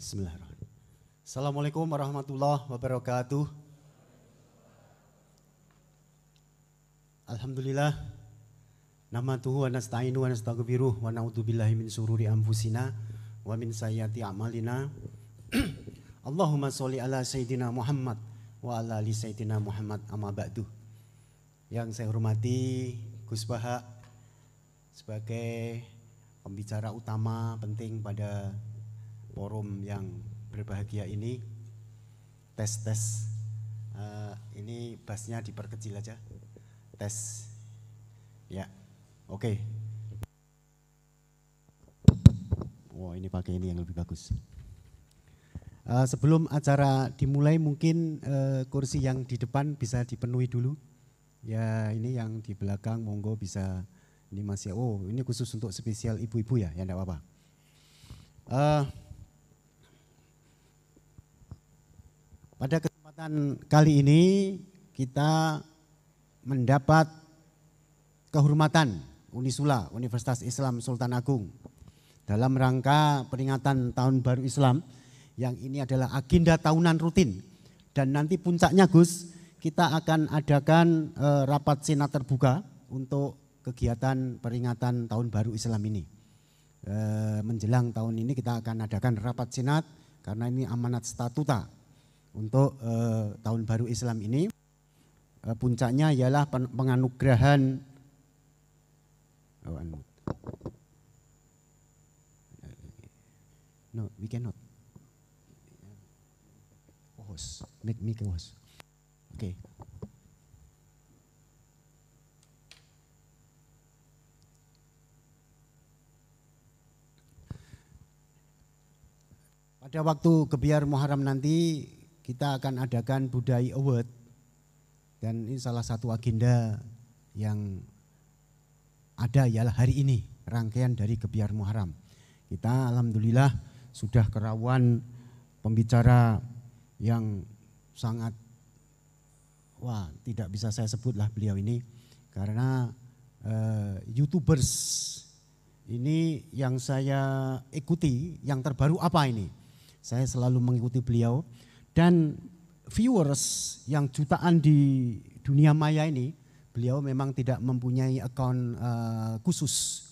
Bismillahirrahmanirrahim. Assalamualaikum warahmatullahi wabarakatuh. Alhamdulillah. Nahmaduhu wa nasta'inu wa nastaghfiruh wa na'udzubillahi min syururi anfusina wa min sayyiati a'malina. Allahumma sholli ala sayyidina Muhammad wa ala ali sayyidina Muhammad, amma ba'du. Yang saya hormati Gus Baha sebagai pembicara utama penting pada forum yang berbahagia ini. Tes. Ini bassnya diperkecil aja. Tes. Ya, oke. Wah, ini pakai ini yang lebih bagus. Sebelum acara dimulai mungkin kursi yang di depan bisa dipenuhi dulu. Ya, ini yang di belakang monggo bisa. Ini masih, ini khusus untuk spesial ibu-ibu ya enggak apa-apa. Pada kesempatan kali ini kita mendapat kehormatan Unisula, Universitas Islam Sultan Agung, dalam rangka peringatan Tahun Baru Islam, yang ini adalah agenda tahunan rutin. Dan nanti puncaknya Gus, kita akan adakan rapat senat terbuka untuk kegiatan peringatan Tahun Baru Islam ini. Menjelang tahun ini kita akan adakan rapat senat karena ini amanat statuta untuk Tahun Baru Islam ini. Puncaknya ialah penganugerahan no, we cannot host, make host. Okay. Pada waktu Gebiar Muharram nanti kita akan adakan Budaya Award, dan ini salah satu agenda yang ada ialah hari ini, rangkaian dari Gebiar Muharram. Kita alhamdulillah sudah kerawan pembicara yang sangat, tidak bisa saya sebutlah beliau ini, karena YouTubers ini yang saya ikuti, yang terbaru apa ini, saya selalu mengikuti beliau. Dan viewers yang jutaan di dunia maya ini, beliau memang tidak mempunyai akun khusus,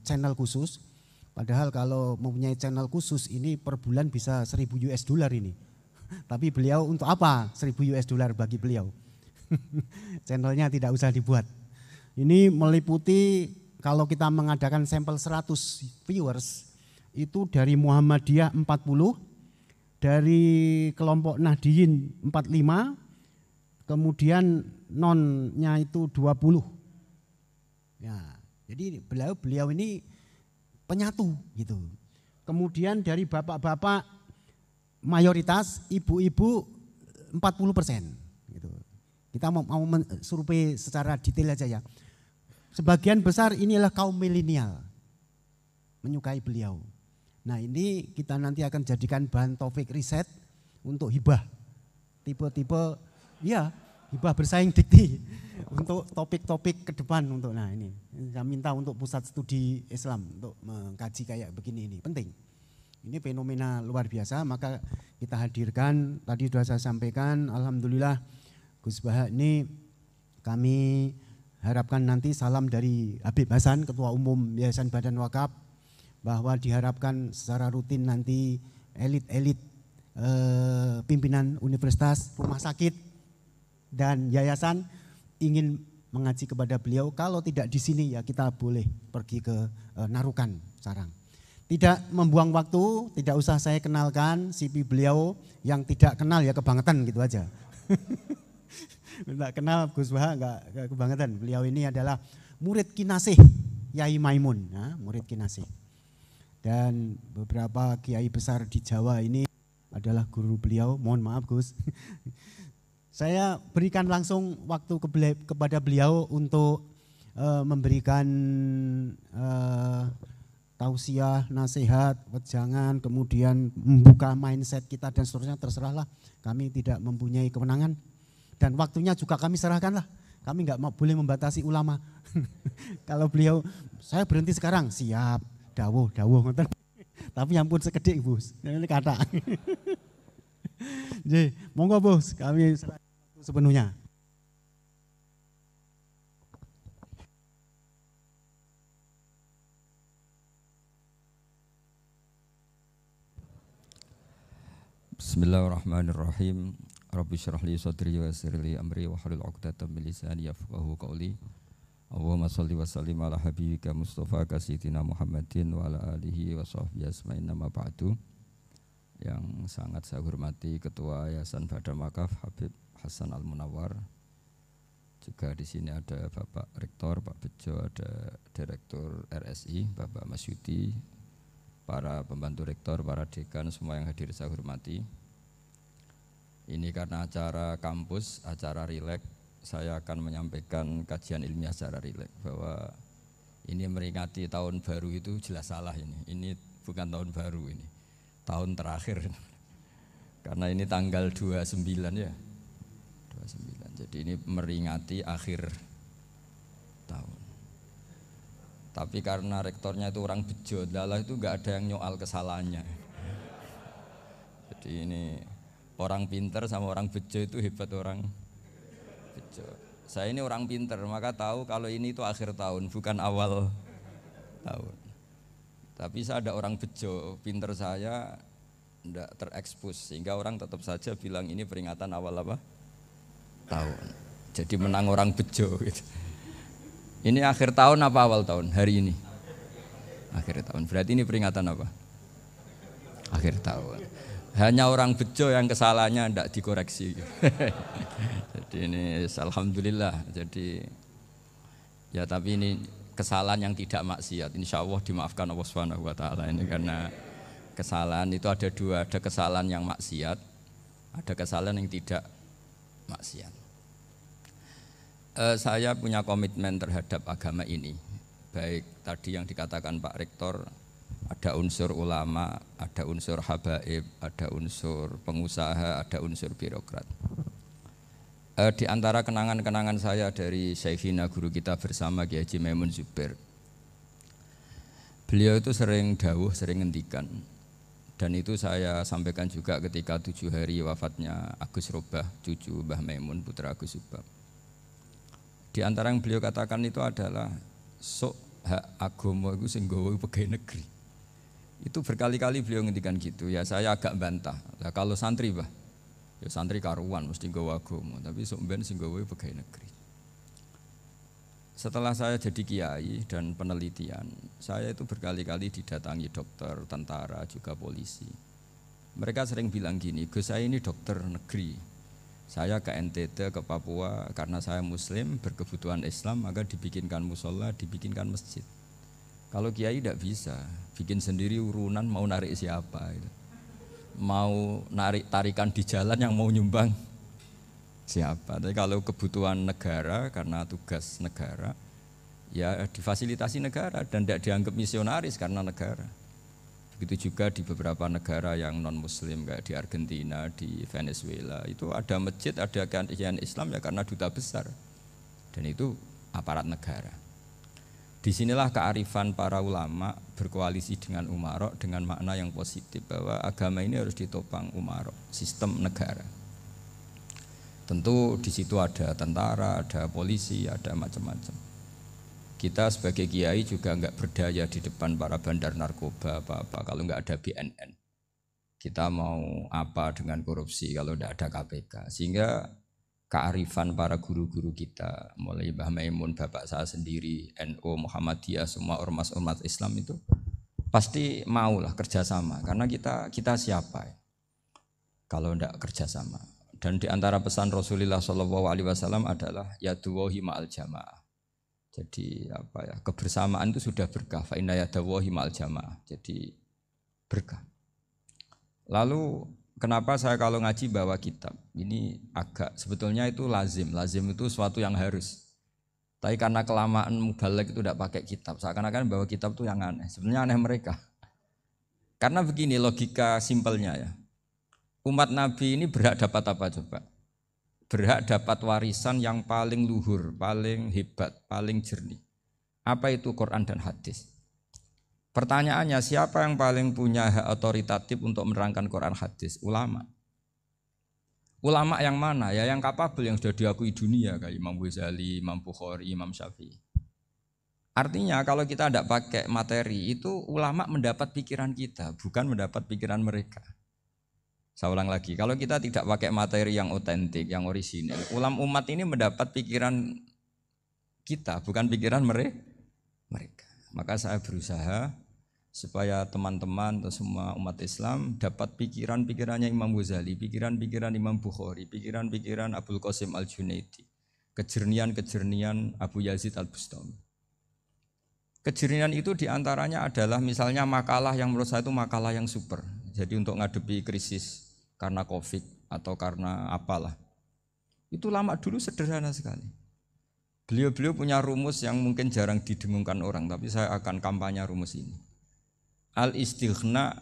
channel khusus. Padahal kalau mempunyai channel khusus ini per bulan bisa $1.000 ini. Tapi beliau untuk apa $1.000 bagi beliau? Channelnya tidak usah dibuat. Ini meliputi kalau kita mengadakan sampel 100 viewers, itu dari Muhammadiyah 40, dari kelompok Nahdliyin 45, kemudian nonnya itu 20. Ya, jadi beliau ini penyatu gitu. Kemudian dari bapak-bapak mayoritas, ibu-ibu 40% gitu. Kita mau survei secara detail aja ya. Sebagian besar inilah kaum milenial menyukai beliau. Nah, ini kita nanti akan jadikan bahan topik riset untuk hibah. Tipe-tipe ya, hibah bersaing dikti untuk topik-topik ke depan untuk ini. Saya minta untuk pusat studi Islam untuk mengkaji kayak begini, ini penting. Ini fenomena luar biasa, maka kita hadirkan, tadi sudah saya sampaikan, alhamdulillah Gus Baha ini kami harapkan nanti salam dari Habib Hasan, Ketua Umum Yayasan Badan Wakaf, bahwa diharapkan secara rutin nanti elit-elit pimpinan universitas, rumah sakit, dan yayasan ingin mengaji kepada beliau. Kalau tidak di sini ya kita boleh pergi ke Narukan, Sarang. Tidak membuang waktu, tidak usah saya kenalkan CV beliau, yang tidak kenal ya kebangetan gitu aja. Tidak kenal Gus Baha enggak kebangetan. Beliau ini adalah murid kinasih Yai Maimun, murid kinasih. Dan beberapa kiai besar di Jawa ini adalah guru beliau. Mohon maaf Gus. Saya berikan langsung waktu kepada beliau untuk memberikan tausiah, nasihat, wejangan, kemudian membuka mindset kita dan seterusnya. Terserahlah, kami tidak mempunyai kewenangan. Dan waktunya juga kami serahkanlah. Kami nggak boleh membatasi ulama. Kalau beliau, saya berhenti sekarang, siap. Dawuh, Tapi ampun sekedhik Bos. Ini kata. Nggih, monggo Bos, kami serahkan waktu sepenuhnya. Bismillahirrahmanirrahim. Rabbi syrah li sadri wa yassir li amri wa hlul 'uqdatam min lisani yafqahu qawli. Allahumma shalli wa sallim ala habibika Mustafa sayyidina Muhammadin wa ala alihi wa sahbihi asma'in nama ba'du. Yang sangat saya hormati Ketua Yayasan Badar Wakaf Habib Hasan Al-Munawwar. Juga di sini ada Bapak Rektor Pak Bejo, ada Direktur RSI Bapak Mas Yudi, para pembantu rektor, para dekan, semua yang hadir saya hormati. Ini karena acara kampus, acara rileks, saya akan menyampaikan kajian ilmiah secara rileks bahwa ini meringati tahun baru itu jelas salah ini. Ini bukan tahun baru ini, tahun terakhir. Karena ini tanggal 29 ya. 29. Jadi ini meringati akhir tahun. Tapi karena rektornya itu orang bejo, dalah itu enggak ada yang nyoal kesalahannya. Jadi ini orang pinter sama orang bejo itu hebat orang bejo. Saya ini orang pinter, maka tahu kalau ini itu akhir tahun, bukan awal tahun. Tapi saya ada orang bejo, pinter saya enggak terekspos, sehingga orang tetap saja bilang ini peringatan awal apa? Tahun. Jadi menang orang bejo gitu. Ini akhir tahun apa awal tahun? Hari ini akhir tahun. Berarti ini peringatan apa? Akhir tahun. Hanya orang bejo yang kesalahannya tidak dikoreksi. Jadi ini alhamdulillah. Jadi ya tapi ini kesalahan yang tidak maksiat. Insya Allah dimaafkan Allah Subhanahu Wa Taala ini karena kesalahan itu ada dua. Ada kesalahan yang maksiat, ada kesalahan yang tidak maksiat. Saya punya komitmen terhadap agama ini. Baik tadi yang dikatakan Pak Rektor, ada unsur ulama, ada unsur habaib, ada unsur pengusaha, ada unsur birokrat. Di antara kenangan-kenangan saya dari Syekhina guru kita bersama Kiai Haji Maimun Zubair, beliau itu sering dawuh, sering ngendikan. Dan itu saya sampaikan juga ketika 7 hari wafatnya Agus Robah, cucu Mbah Maimun, putra Agus Subah. Di antara yang beliau katakan itu adalah sok hak agama itu sing nggawa pegawai negeri. Itu berkali-kali beliau ngendikan gitu. Ya saya agak bantah. Lah kalau santri bah, ya santri karuan mesti nggawa agama, tapi sok ben sing nggawa pegawai negeri. Setelah saya jadi kiai dan penelitian, saya itu berkali-kali didatangi dokter, tentara, juga polisi. Mereka sering bilang gini, Gus saya ini dokter negeri. Saya ke NTT, ke Papua, karena saya muslim, berkebutuhan Islam, maka dibikinkan musola, dibikinkan masjid. Kalau kiai tidak bisa, bikin sendiri urunan mau narik siapa. Gitu. Mau narik tarikan di jalan yang mau nyumbang siapa. Tapi kalau kebutuhan negara, karena tugas negara, ya difasilitasi negara dan tidak dianggap misionaris karena negara. Begitu juga di beberapa negara yang non-muslim kayak di Argentina, di Venezuela itu ada masjid, ada kajian Islam ya karena duta besar dan itu aparat negara. Disinilah kearifan para ulama berkoalisi dengan umarok dengan makna yang positif bahwa agama ini harus ditopang umarok, sistem negara. Tentu di situ ada tentara, ada polisi, ada macam-macam. Kita sebagai kiai juga enggak berdaya di depan para bandar narkoba apa-apa kalau enggak ada BNN. Kita mau apa dengan korupsi kalau enggak ada KPK. Sehingga kearifan para guru-guru kita, mulai Mbah Maimun, bapak saya sendiri, NU, Muhammadiyah, semua ormas-ormas Islam itu pasti maulah kerjasama. Karena kita siapa ya? Kalau enggak kerjasama. Dan di antara pesan Rasulullah SAW adalah yaduwahi ma'al jamaah. Jadi apa ya, kebersamaan itu sudah berkah. Fa inna yadallahi ma'al jamaah. Jadi berkah. Lalu kenapa saya kalau ngaji bawa kitab? Ini agak sebetulnya itu lazim. Lazim itu suatu yang harus. Tapi karena kelamaan mubalek itu tidak pakai kitab. Seakan-akan bawa kitab itu yang aneh. Sebenarnya aneh mereka. Karena begini logika simpelnya ya. Umat Nabi ini berhak dapat apa coba? Berhak dapat warisan yang paling luhur, paling hebat, paling jernih. Apa itu Quran dan hadis? Pertanyaannya, siapa yang paling punya hak otoritatif untuk menerangkan Quran hadis? Ulama. Ulama yang mana? Ya yang kapabel, yang sudah diakui dunia kayak Imam Ghazali, Imam Bukhari, Imam Syafi'i. Artinya kalau kita tidak pakai materi itu ulama mendapat pikiran kita, bukan mendapat pikiran mereka. Saya ulang lagi, kalau kita tidak pakai materi yang otentik, yang orisinil, ulama umat ini mendapat pikiran kita, bukan pikiran mereka. Maka saya berusaha supaya teman-teman atau semua umat Islam dapat pikiran-pikirannya Imam Ghazali, pikiran-pikiran Imam Bukhari, pikiran-pikiran Abdul Qasim Al-Junaidi, kejernian-kejernian Abu Yazid Al-Bustami. Kejernian itu diantaranya adalah misalnya makalah yang menurut saya itu makalah yang super. Jadi untuk ngadepi krisis karena COVID atau karena apalah. Itu lama dulu sederhana sekali. Beliau-beliau punya rumus yang mungkin jarang didengungkan orang, tapi saya akan kampanye rumus ini. Al-istighna,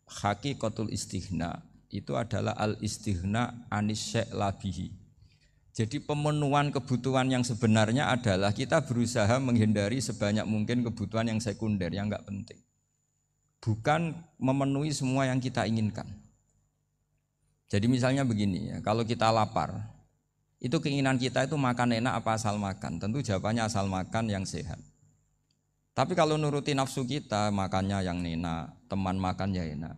hakikatul istighna itu adalah al-istighna anis syai' labihi. Jadi pemenuhan kebutuhan yang sebenarnya adalah kita berusaha menghindari sebanyak mungkin kebutuhan yang sekunder, yang enggak penting. Bukan memenuhi semua yang kita inginkan. Jadi misalnya begini ya, kalau kita lapar, itu keinginan kita itu makan enak apa asal makan? Tentu jawabannya asal makan yang sehat. Tapi kalau nuruti nafsu kita, makannya yang enak, teman makan ya enak.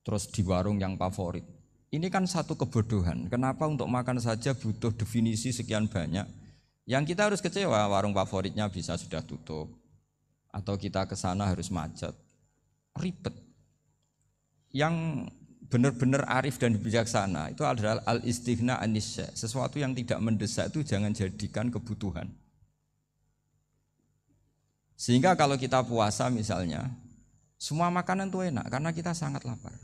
Terus di warung yang favorit. Ini kan satu kebodohan. Kenapa untuk makan saja butuh definisi sekian banyak? Yang kita harus kecewa, warung favoritnya bisa sudah tutup. Atau kita ke sana harus macet. Ribet. Yang benar-benar arif dan bijaksana itu adalah al-istighna anisya. Sesuatu yang tidak mendesak itu jangan jadikan kebutuhan. Sehingga kalau kita puasa misalnya, semua makanan itu enak karena kita sangat lapar.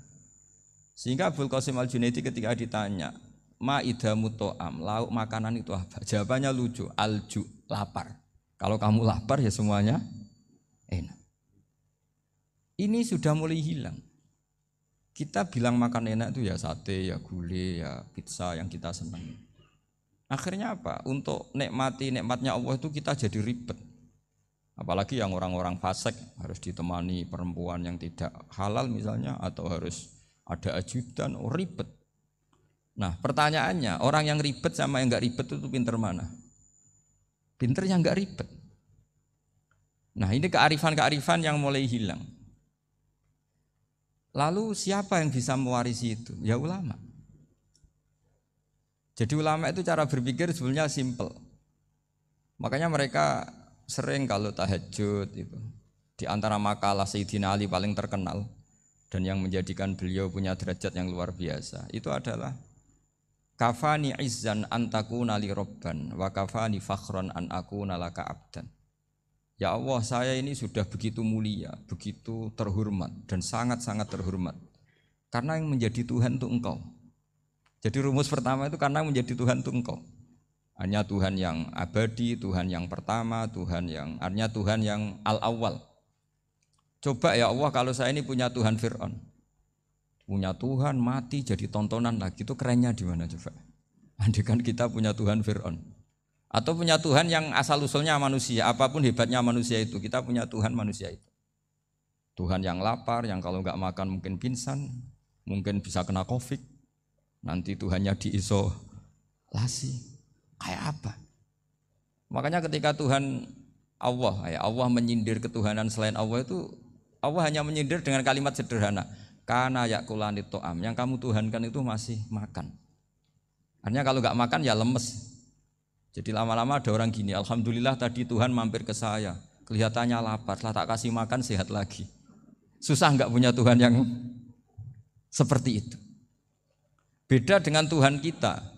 Sehingga Abdul Qasim Al-Junaidi ketika ditanya, ma'idamu to'am, lauk makanan itu apa? Jawabannya lucu, alju, lapar. Kalau kamu lapar ya semuanya enak. Ini sudah mulai hilang. Kita bilang makan enak itu ya sate, ya gulai, ya pizza yang kita senang. Akhirnya apa? Untuk nikmatnya Allah itu kita jadi ribet. Apalagi yang orang-orang fasik harus ditemani perempuan yang tidak halal misalnya, atau harus ada ajudan, ribet. Nah pertanyaannya, orang yang ribet sama yang enggak ribet itu pinter mana? Pinter yang enggak ribet. Nah ini kearifan-kearifan yang mulai hilang. Lalu siapa yang bisa mewarisi itu? Ya ulama. Jadi ulama itu cara berpikir sebenarnya simple. Makanya mereka sering kalau tahajud itu, di antara makalah Sayyidina Ali paling terkenal dan yang menjadikan beliau punya derajat yang luar biasa itu adalah kafani izzan antakuna li robban wa kafani fakhran an akuna laka abdan. Ya Allah, saya ini sudah begitu mulia, begitu terhormat dan sangat-sangat terhormat karena yang menjadi Tuhan itu Engkau. Jadi rumus pertama itu karena menjadi Tuhan itu Engkau. Hanya Tuhan yang abadi, Tuhan yang pertama, artinya Tuhan yang al-awwal. Coba ya Allah, kalau saya ini punya Tuhan Fir'aun, punya Tuhan mati jadi tontonan lagi, itu kerennya di mana coba? Andai kan kita punya Tuhan Fir'aun, atau punya Tuhan yang asal usulnya manusia, apapun hebatnya manusia itu, kita punya Tuhan manusia itu. Tuhan yang lapar, yang kalau nggak makan mungkin pingsan, mungkin bisa kena COVID, nanti Tuhannya diisolasi. Kayak apa? Makanya ketika Tuhan Allah menyindir ketuhanan selain Allah itu, Allah hanya menyindir dengan kalimat sederhana, kana yakulani to'am, yang kamu tuhankan itu masih makan. Artinya kalau nggak makan ya lemes. Jadi lama-lama ada orang gini, alhamdulillah tadi Tuhan mampir ke saya, kelihatannya lapar, setelah tak kasih makan sehat lagi. Susah nggak punya Tuhan yang seperti itu. Beda dengan Tuhan kita.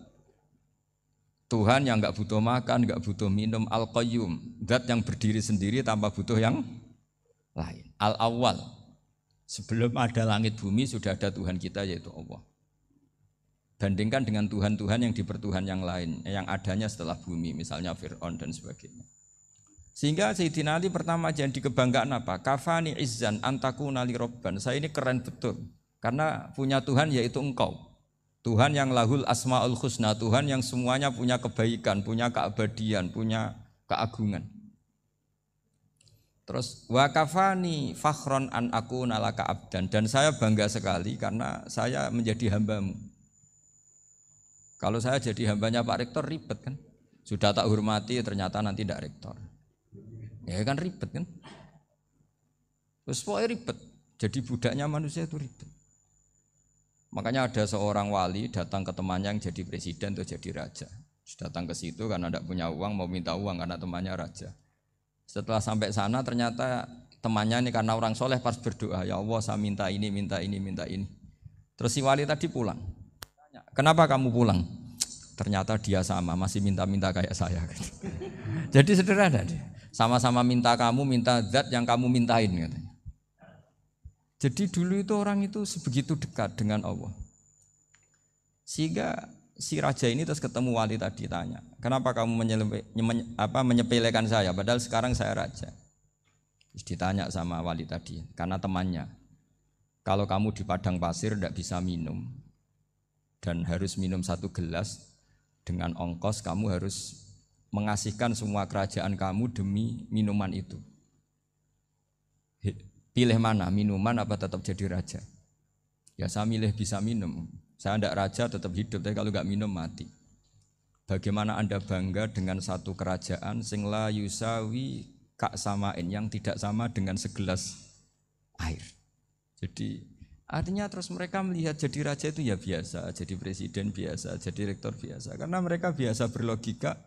Tuhan yang enggak butuh makan, enggak butuh minum, Al-Qayyum, zat yang berdiri sendiri tanpa butuh yang lain. Al-Awwal, sebelum ada langit bumi sudah ada Tuhan kita yaitu Allah. Bandingkan dengan Tuhan-Tuhan yang dipertuhan yang lain, yang adanya setelah bumi, misalnya Fir'aun dan sebagainya. Sehingga Sayyidina Ali pertama jadi kebanggaan apa? Kafani izzan antakuna li robban. Saya ini keren betul, karena punya Tuhan yaitu Engkau. Tuhan yang lahul asma'ul husna, Tuhan yang semuanya punya kebaikan, punya keabadian, punya keagungan. Terus wa kafani fakhron an aku nalaka abdan, dan saya bangga sekali karena saya menjadi hambamu. Kalau saya jadi hambanya Pak Rektor ribet kan. Sudah tak hormati ternyata nanti tidak rektor. Ya kan ribet kan. Terus pokoknya ribet. Jadi budaknya manusia itu ribet. Makanya ada seorang wali datang ke temannya yang jadi presiden atau jadi raja. Datang ke situ karena tidak punya uang, mau minta uang karena temannya raja. Setelah sampai sana ternyata temannya ini karena orang soleh pas berdoa, ya Allah saya minta ini, minta ini, minta ini. Terus si wali tadi pulang. Tanya, kenapa kamu pulang? Ternyata dia sama, masih minta-minta kayak saya. Jadi sederhana deh. Sama-sama minta kamu, minta zat yang kamu mintain katanya. Jadi dulu itu orang itu sebegitu dekat dengan Allah. Sehingga si raja ini terus ketemu wali tadi tanya, kenapa kamu menyepelekan saya padahal sekarang saya raja. Terus ditanya sama wali tadi, karena temannya, kalau kamu di padang pasir tidak bisa minum dan harus minum 1 gelas, dengan ongkos kamu harus mengasihkan semua kerajaan kamu demi minuman itu. Pilih mana, minuman apa tetap jadi raja? Ya saya milih bisa minum. Saya tidak raja tetap hidup, tapi kalau nggak minum mati. Bagaimana Anda bangga dengan satu kerajaan sing la yusawi kak samain, yang tidak sama dengan segelas air. Jadi artinya terus mereka melihat jadi raja itu ya biasa, jadi presiden biasa, jadi rektor biasa. Karena mereka biasa berlogika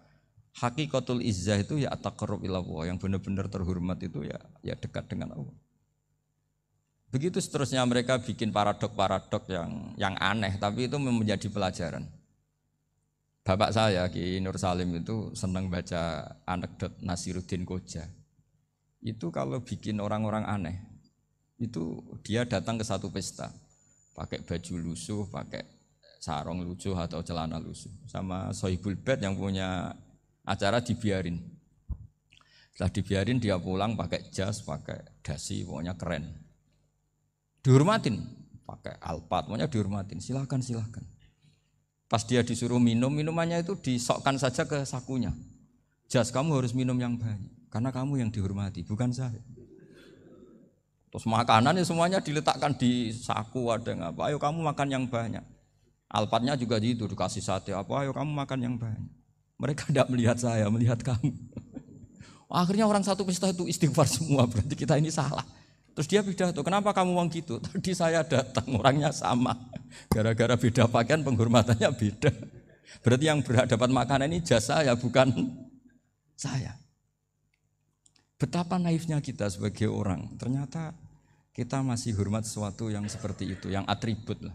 hakikatul izzah itu ya at-taqarrub ila Allah, yang benar-benar terhormat itu ya dekat dengan Allah. Begitu seterusnya mereka bikin paradok-paradok yang aneh, tapi itu menjadi pelajaran. Bapak saya Ki Nur Salim itu senang baca anekdot Nasiruddin Koja. Itu kalau bikin orang-orang aneh, itu dia datang ke satu pesta, pakai baju lusuh, pakai sarung lusuh atau celana lusuh, sama Sohibul Bait yang punya acara dibiarin. Setelah dibiarin dia pulang pakai jas, pakai dasi, pokoknya keren. Dihormatin, pakai alpat, pokoknya dihormatin, silakan. Pas dia disuruh minum, minumannya itu disokkan saja ke sakunya. Jas, kamu harus minum yang banyak, karena kamu yang dihormati, bukan saya. Terus makanannya semuanya diletakkan di saku, ada yang apa, ayo kamu makan yang banyak. Alpatnya juga gitu, dikasih sate, apa, ayo kamu makan yang banyak. Mereka tidak melihat saya, melihat kamu. Akhirnya orang satu pesta itu istighfar semua, berarti kita ini salah. Terus dia pidato, kenapa kamu ngomong gitu? Tadi saya datang, orangnya sama. Gara-gara beda pakaian, penghormatannya beda. Berarti yang berhak dapat makanan ini jasa ya, bukan saya. Betapa naifnya kita sebagai orang. Ternyata kita masih hormat sesuatu yang seperti itu, yang atribut lah.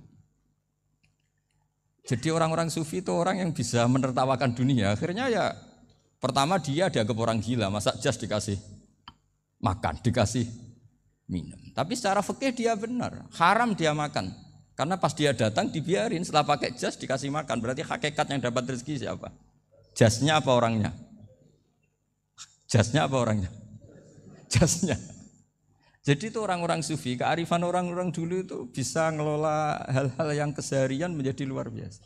Jadi orang-orang sufi itu orang yang bisa menertawakan dunia. Akhirnya ya, pertama dia dianggap orang gila, masa jas dikasih makan, dikasih minum. Tapi secara fikih dia benar, haram dia makan. Karena pas dia datang dibiarin, setelah pakai jas dikasih makan. Berarti hakikat yang dapat rezeki siapa? Jasnya apa orangnya? Jasnya apa orangnya? Jasnya. Jadi itu orang-orang sufi, kearifan orang-orang dulu itu bisa ngelola hal-hal yang keseharian menjadi luar biasa.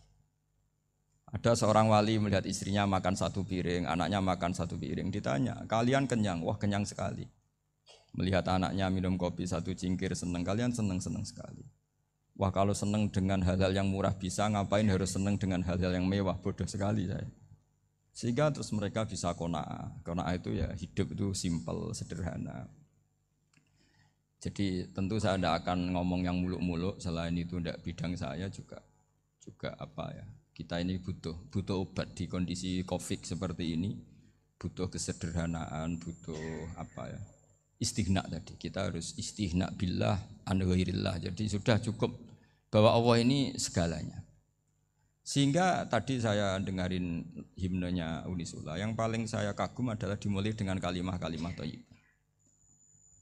Ada seorang wali melihat istrinya makan 1 piring, anaknya makan 1 piring. Ditanya, kalian kenyang? Wah kenyang sekali. Melihat anaknya minum kopi 1 cingkir seneng, kalian seneng sekali. Wah kalau seneng dengan hal-hal yang murah bisa, ngapain harus seneng dengan hal-hal yang mewah, bodoh sekali saya. Sehingga terus mereka bisa qanaah. Qanaah itu ya hidup itu simpel, sederhana. Jadi tentu saya tidak akan ngomong yang muluk-muluk, selain itu tidak bidang saya juga apa ya. Kita ini butuh obat di kondisi Covid seperti ini, butuh kesederhanaan, butuh apa ya? Istighna tadi, kita harus istighna billah an ghairillah. Jadi sudah cukup bahwa Allah ini segalanya. Sehingga tadi saya dengarin himnenya Unisula, yang paling saya kagum adalah dimulai dengan kalimat-kalimat thayyibah.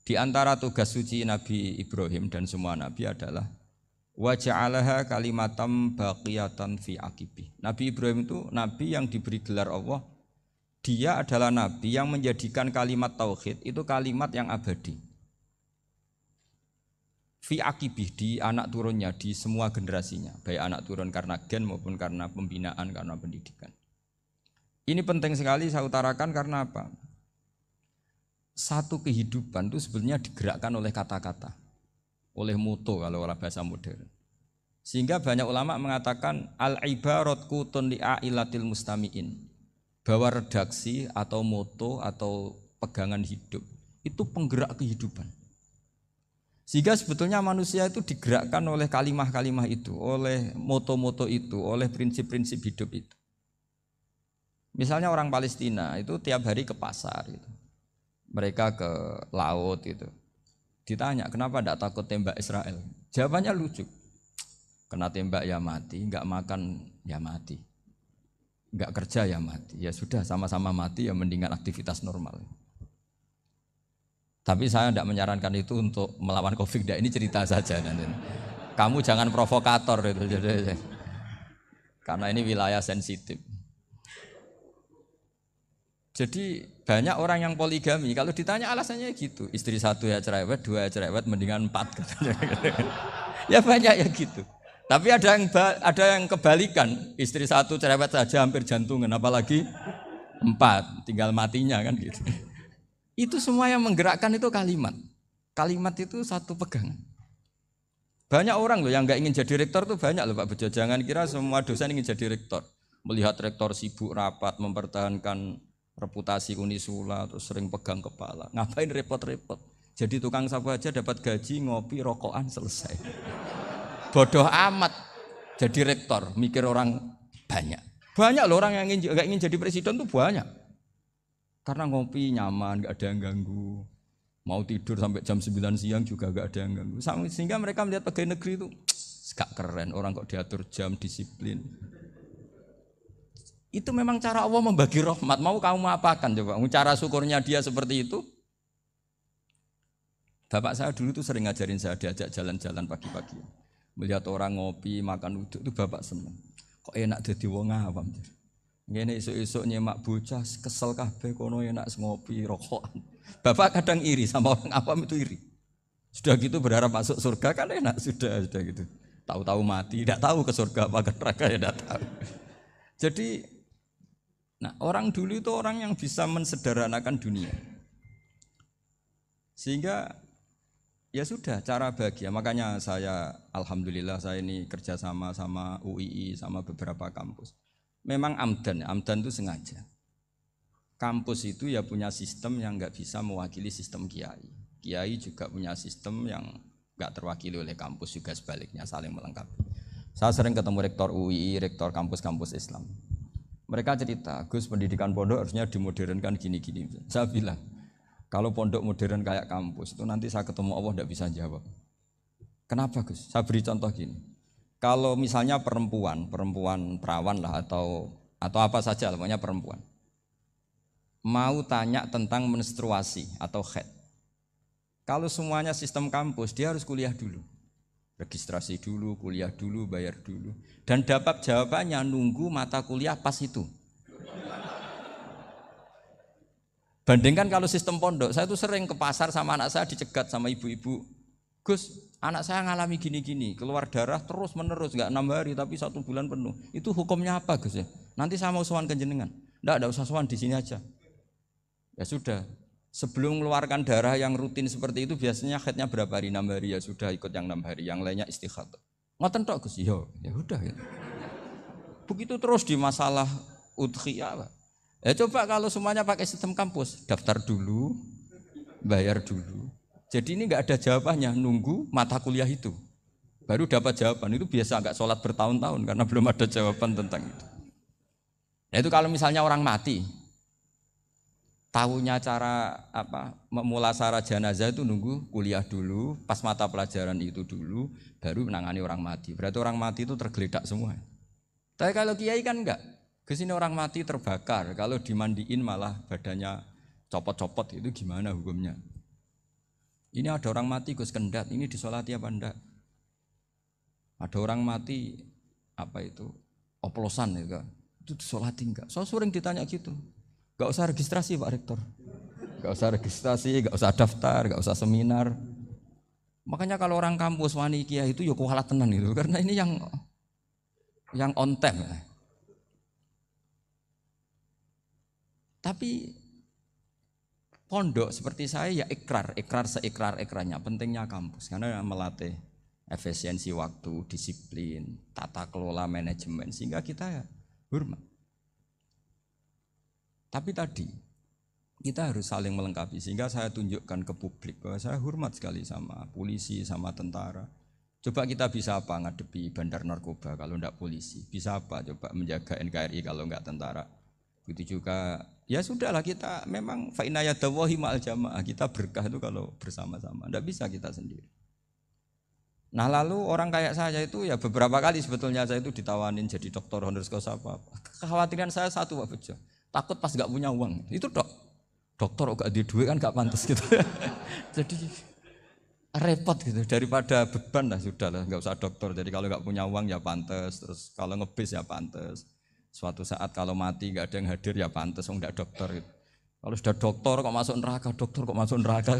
Di antara tugas suci Nabi Ibrahim dan semua nabi adalah wa ja'alaha kalimatam baqiyatan fi aqibih. Nabi Ibrahim itu nabi yang diberi gelar Allah. Dia adalah nabi yang menjadikan kalimat tauhid itu kalimat yang abadi. Fi aqibih, di anak turunnya, di semua generasinya, baik anak turun karena gen maupun karena pembinaan, karena pendidikan. Ini penting sekali saya utarakan karena apa? satu kehidupan itu sebenarnya digerakkan oleh kata-kata, oleh moto kalau orang bahasa modern. Sehingga banyak ulama mengatakan al-ibarat kutun li'ailatil mustami'in, bahwa redaksi atau moto atau pegangan hidup itu penggerak kehidupan. Sehingga sebetulnya manusia itu digerakkan oleh kalimah-kalimah itu, oleh moto-moto itu, oleh prinsip-prinsip hidup itu. Misalnya orang Palestina itu tiap hari ke pasar gitu. Mereka ke laut gitu. Ditanya, kenapa tidak takut tembak Israel? Jawabannya lucu. Kena tembak ya mati, enggak makan ya mati. Enggak kerja ya mati. Ya sudah sama-sama mati ya mendingan aktivitas normal. Tapi saya tidak menyarankan itu untuk melawan Covid. Ini cerita saja nanti. Kamu jangan provokator itu. Karena ini wilayah sensitif. Jadi banyak orang yang poligami. Kalau ditanya alasannya gitu. Istri satu ya cerewet, dua ya cerewet, mendingan 4. Ya banyak ya gitu. Tapi ada yang kebalikan. Istri satu cerewet saja hampir jantungan. Apalagi 4, tinggal matinya kan gitu. Itu semua yang menggerakkan itu kalimat. Kalimat itu satu pegangan. Banyak orang loh yang nggak ingin jadi rektor tuh banyak loh Pak Bejo. Jangan kira semua dosen ingin jadi rektor. Melihat rektor sibuk rapat, mempertahankan reputasi Unisula, terus sering pegang kepala. Ngapain repot-repot? Jadi tukang sapu aja dapat gaji, ngopi, rokokan, selesai. Bodoh amat jadi rektor, mikir orang banyak. Banyak loh orang yang nggak ingin jadi presiden tuh banyak. Karena ngopi nyaman, gak ada yang ganggu. Mau tidur sampai jam 9 siang juga gak ada yang ganggu. Sehingga mereka melihat pegawai negeri itu gak keren, orang kok diatur jam, disiplin. Itu memang cara Allah membagi rahmat. Mau kamu apakan coba? Cara syukurnya dia seperti itu. Bapak saya dulu tuh sering ngajarin saya, diajak jalan-jalan pagi-pagi. Melihat orang ngopi, makan uduk itu bapak seneng. Kok enak jadi wong awam. Ngene esuk-esuk nyemak bocah kesel kabeh kono enak ngopi rokokan. Bapak kadang iri sama orang awam itu iri. Sudah gitu berharap masuk surga kan enak sudah gitu. Tahu-tahu mati, tidak tahu ke surga apa ke neraka ya tidak tahu. Jadi nah, orang dulu itu orang yang bisa mensederhanakan dunia. Sehingga ya sudah cara bahagia. Makanya saya alhamdulillah saya ini kerjasama sama UII sama beberapa kampus. Memang amdan itu sengaja. Kampus itu ya punya sistem yang nggak bisa mewakili sistem kiai. Kiai juga punya sistem yang nggak terwakili oleh kampus juga sebaliknya saling melengkapi. Saya sering ketemu rektor UII, rektor kampus-kampus Islam. Mereka cerita, Gus pendidikan pondok harusnya dimodernkan gini-gini. Saya bilang, kalau pondok modern kayak kampus itu nanti saya ketemu Allah tidak bisa jawab. Kenapa Gus? Saya beri contoh gini. Kalau misalnya perempuan perawan lah atau apa saja, pokoknya perempuan mau tanya tentang menstruasi atau haid. Kalau semuanya sistem kampus, dia harus kuliah dulu. Registrasi dulu, kuliah dulu, bayar dulu. Dan dapat jawabannya nunggu mata kuliah pas itu. Bandingkan kalau sistem pondok, saya tuh sering ke pasar sama anak saya dicegat sama ibu-ibu. Gus, anak saya ngalami gini-gini, keluar darah terus menerus, enggak 6 hari tapi 1 bulan penuh. Itu hukumnya apa Gus ya? Nanti saya mau sowan ke jenengan. Enggak usah sowan di sini aja. Ya sudah, sebelum mengeluarkan darah yang rutin seperti itu biasanya haidnya berapa hari? 6 hari ya sudah ikut yang 6 hari, yang lainnya istikhadah. Ngoten tok Gus, ya udah ya. Begitu terus di masalah udhiyah, Pak. Ya coba kalau semuanya pakai sistem kampus, daftar dulu, bayar dulu. Jadi ini enggak ada jawabannya, nunggu mata kuliah itu. Baru dapat jawaban, itu biasa enggak sholat bertahun-tahun karena belum ada jawaban tentang itu. Nah itu kalau misalnya orang mati, tahunya cara memulasara jenazah itu nunggu kuliah dulu, pas mata pelajaran itu dulu, baru menangani orang mati. Berarti orang mati itu tergeledak semua. Tapi kalau kiai kan enggak. Kesini orang mati terbakar, kalau dimandiin malah badannya copot-copot, itu gimana hukumnya? Ini ada orang mati Gus Kendat, ini disolati apa enggak? Ada orang mati oplosan ya, itu disolati enggak? So sering ditanya gitu. Gak usah registrasi Pak Rektor, gak usah registrasi, gak usah daftar, gak usah seminar. Makanya kalau orang kampus wani kiai itu ya kualat tenan itu, karena ini yang on time ya. Tapi pondok seperti saya ya ikrar seikrar-ikrarnya pentingnya kampus karena melatih efisiensi waktu, disiplin, tata kelola manajemen sehingga kita ya hormat. Tapi tadi kita harus saling melengkapi sehingga saya tunjukkan ke publik bahwa saya hormat sekali sama polisi, sama tentara. Coba kita bisa apa ngadepi bandar narkoba kalau enggak polisi? Bisa apa coba menjaga NKRI kalau enggak tentara? Begitu juga ya sudahlah kita memang fa inna yadallahi ma'al jamaah. Kita berkah itu kalau bersama-sama. Enggak bisa kita sendiri. Nah lalu orang kayak saya itu ya beberapa kali sebetulnya saya itu ditawanin jadi doktor honoris causa apa. Kekhawatiran saya satu Pak Bejo. Takut pas enggak punya uang. Itu dokter enggak ada duit kan enggak pantas gitu. Jadi repot gitu daripada beban lah sudah lah enggak usah dokter. Jadi kalau enggak punya uang ya pantas. Terus kalau ngebis ya pantas. Suatu saat kalau mati nggak ada yang hadir ya pantas, enggak dokter itu. Kalau sudah dokter kok masuk neraka,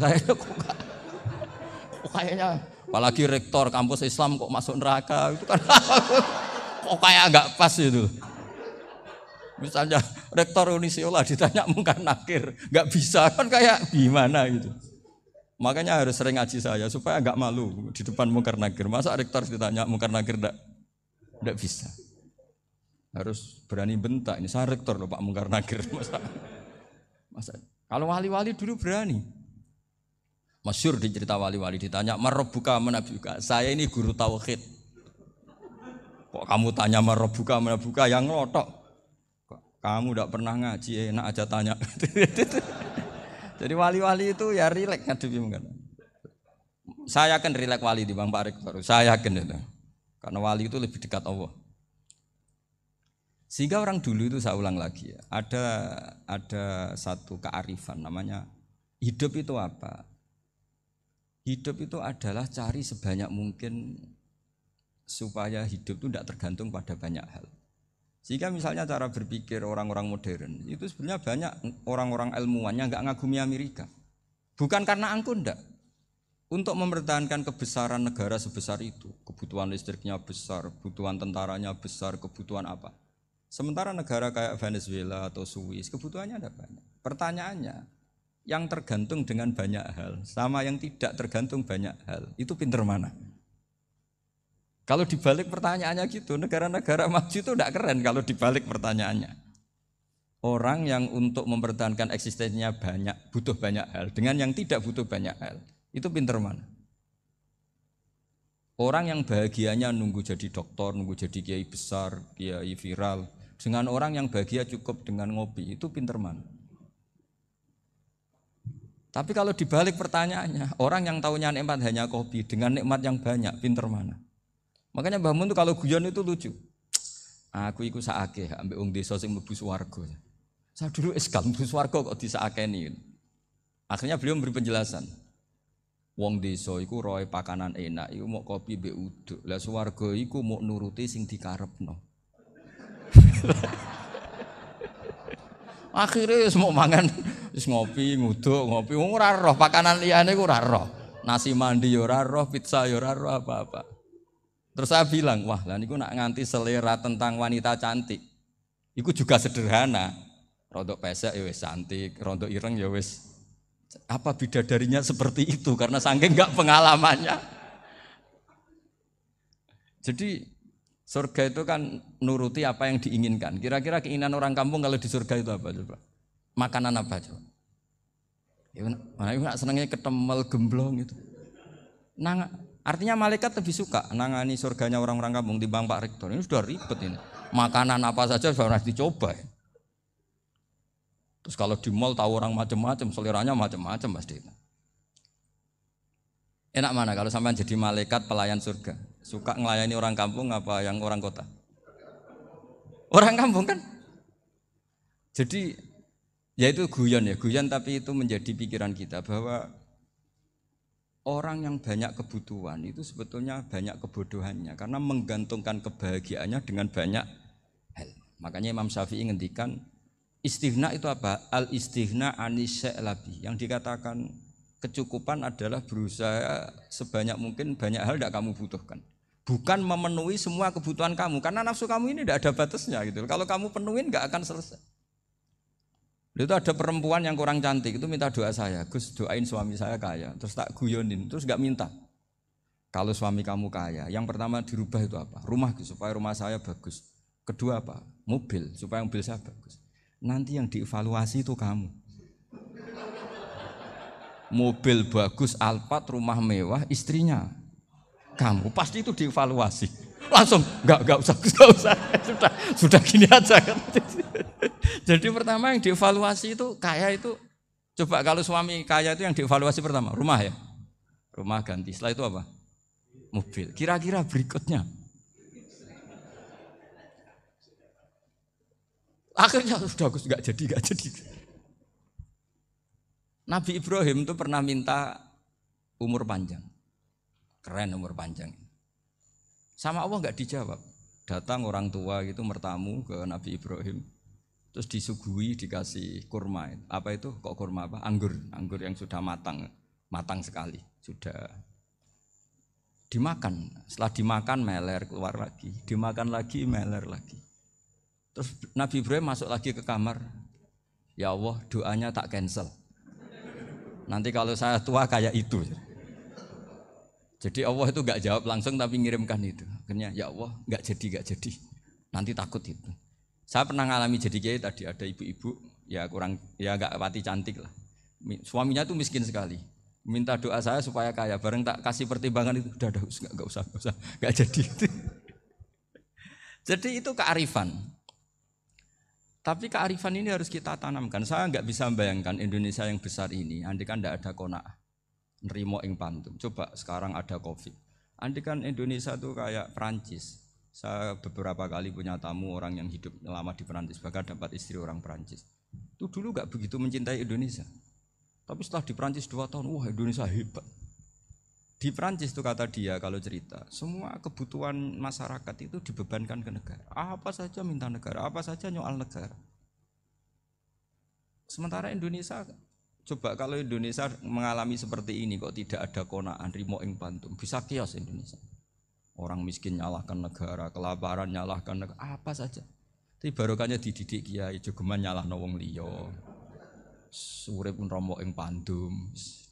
kayaknya apalagi rektor kampus Islam kok masuk neraka itu kan kok kayak nggak pas itu. Misalnya rektor Unisiola ditanya mungkar nakir, nggak bisa kan kayak gimana gitu. Makanya harus sering ngaji saya supaya nggak malu di depan mungkar nakir. Masa rektor ditanya mungkar nakir nggak bisa. Harus berani bentak. Ini saya rektor loh Pak Mungkar Nakir. Masa kalau wali-wali dulu berani. Masyhur di cerita wali-wali ditanya marabbuka manabuka. Saya ini guru tauhid. Kok kamu tanya marabbuka manabuka yang ngelotok. Kamu tidak pernah ngaji enak aja tanya. Jadi wali-wali itu ya rileks ngadepi mungkin. Saya yakin rileks wali di Bang Pak Rektor. Saya yakin itu. Karena wali itu lebih dekat Allah. Sehingga orang dulu itu saya ulang lagi ya, ada satu kearifan namanya hidup itu apa? Hidup itu adalah cari sebanyak mungkin supaya hidup itu tidak tergantung pada banyak hal. Sehingga misalnya cara berpikir orang-orang modern itu sebenarnya banyak orang-orang ilmuwan yang nggak ngagumi Amerika. Bukan karena angkuh enggak. Untuk mempertahankan kebesaran negara sebesar itu, kebutuhan listriknya besar, kebutuhan tentaranya besar, kebutuhan apa? Sementara negara kayak Venezuela atau Swiss kebutuhannya ada banyak. Pertanyaannya, yang tergantung dengan banyak hal sama yang tidak tergantung banyak hal, itu pinter mana? Kalau dibalik pertanyaannya gitu, negara-negara maju itu tidak keren kalau dibalik pertanyaannya. Orang yang untuk mempertahankan eksistensinya banyak, butuh banyak hal, dengan yang tidak butuh banyak hal, itu pinter mana? Orang yang bahagianya nunggu jadi dokter, nunggu jadi kiai besar, kiai viral, dengan orang yang bahagia cukup dengan ngopi, itu pinter mana? Tapi kalau dibalik pertanyaannya, orang yang tahunya nikmat hanya kopi dengan nikmat yang banyak, pinter mana? Makanya Mbah Mun itu kalau guyon itu lucu. Aku iku sakake ambek wong desa sing mlebu swarga. Saya dulu eskal mlebu swarga kok disakeni. Akhirnya beliau memberi penjelasan. Wong desa iku roe pakanan enak, iku mau kopi mbek uduk. Lah swarga iku mau nuruti sing dikarepno. Akhirnya wis mau mangan wis ngopi, nguduk, ngopi wong ora roh pakanan liyane ku ora roh. Nasi mandi ya ora roh, pizza ya ora roh apa-apa. Terus saya bilang, wah lah niku nak nganti selera tentang wanita cantik. Iku juga sederhana. Rodok pesek ya wis cantik, rodok ireng ya wis. Apa bidadarinya seperti itu karena saking enggak pengalamannya. Jadi surga itu kan nuruti apa yang diinginkan. Kira-kira keinginan orang kampung kalau di surga itu apa coba? Makanan apa coba? Ya, nak senangnya ketemel gemblong gitu. Artinya malaikat lebih suka nangani surganya orang-orang kampung di Bang Pak Rektor. Ini sudah ribet ini. Makanan apa saja sudah harus dicoba. Ya. Terus kalau di mall tahu orang macam-macam, seleranya macam-macam pasti. Enak mana kalau sampean jadi malaikat pelayan surga? Suka ngelayani orang kampung apa yang orang kota? Orang kampung kan? Jadi ya itu guyon tapi itu menjadi pikiran kita bahwa orang yang banyak kebutuhan itu sebetulnya banyak kebodohannya karena menggantungkan kebahagiaannya dengan banyak hal. Makanya Imam Syafi'i ngendikan istighna itu apa? Al-istighna anisya'i. Yang dikatakan kecukupan adalah berusaha sebanyak mungkin banyak hal tidak kamu butuhkan. Bukan memenuhi semua kebutuhan kamu karena nafsu kamu ini tidak ada batasnya gitu. Kalau kamu penuhin nggak akan selesai. Itu ada perempuan yang kurang cantik itu minta doa saya, Gus doain suami saya kaya. Terus tak guyonin, terus nggak minta. Kalau suami kamu kaya, yang pertama dirubah itu apa? Rumah supaya rumah saya bagus. Kedua apa? Mobil supaya mobil saya bagus. Nanti yang dievaluasi itu kamu. Mobil bagus, Alphard, rumah mewah, istrinya kamu. Pasti itu dievaluasi. Langsung enggak usah. Sudah gini aja kan. Jadi pertama yang dievaluasi itu kaya itu, coba kalau suami kaya itu yang dievaluasi pertama rumah ya, rumah ganti. Setelah itu apa? Mobil. Kira-kira berikutnya. Akhirnya sudah nggak jadi. Nabi Ibrahim itu pernah minta umur panjang, keren umur panjang. Sama Allah nggak dijawab. Datang orang tua gitu mertamu ke Nabi Ibrahim. Terus disuguhi dikasih kurma. Apa itu? Kok kurma apa? Anggur yang sudah matang sekali. Sudah dimakan. Setelah dimakan meler keluar lagi. Dimakan lagi meler lagi. Terus Nabi Ibrahim masuk lagi ke kamar. Ya Allah, doanya tak cancel. Nanti kalau saya tua kayak itu. Jadi Allah itu enggak jawab langsung tapi ngirimkan itu. Akhirnya ya Allah enggak jadi. Nanti takut itu. Saya pernah ngalami jadi kiai tadi, ada ibu-ibu ya enggak pati cantik lah. Suaminya tuh miskin sekali. Minta doa saya supaya kaya. Bareng tak kasih pertimbangan itu udah enggak usah. Enggak jadi. Jadi itu kearifan. Tapi kearifan ini harus kita tanamkan. Saya enggak bisa membayangkan Indonesia yang besar ini andai kan enggak ada qanaah. Nerimo ing pantum. Coba sekarang ada Covid. Andai kan Indonesia tuh kayak Perancis. Saya beberapa kali punya tamu orang yang hidup lama di Perancis, bahkan dapat istri orang Perancis. Itu dulu gak begitu mencintai Indonesia. Tapi setelah di Perancis 2 tahun, wah Indonesia hebat. Di Perancis itu kata dia kalau cerita, semua kebutuhan masyarakat itu dibebankan ke negara. Apa saja minta negara, apa saja nyoal negara. Sementara Indonesia, coba kalau Indonesia mengalami seperti ini kok tidak ada qanaah rimo ing pantum, bisa kios Indonesia. Orang miskin nyalahkan negara, kelaparan nyalahkan negara, apa saja. Tapi barokahnya dididik kiai, jogeman nyalahno wong liya. Urip pun romo ing pandum,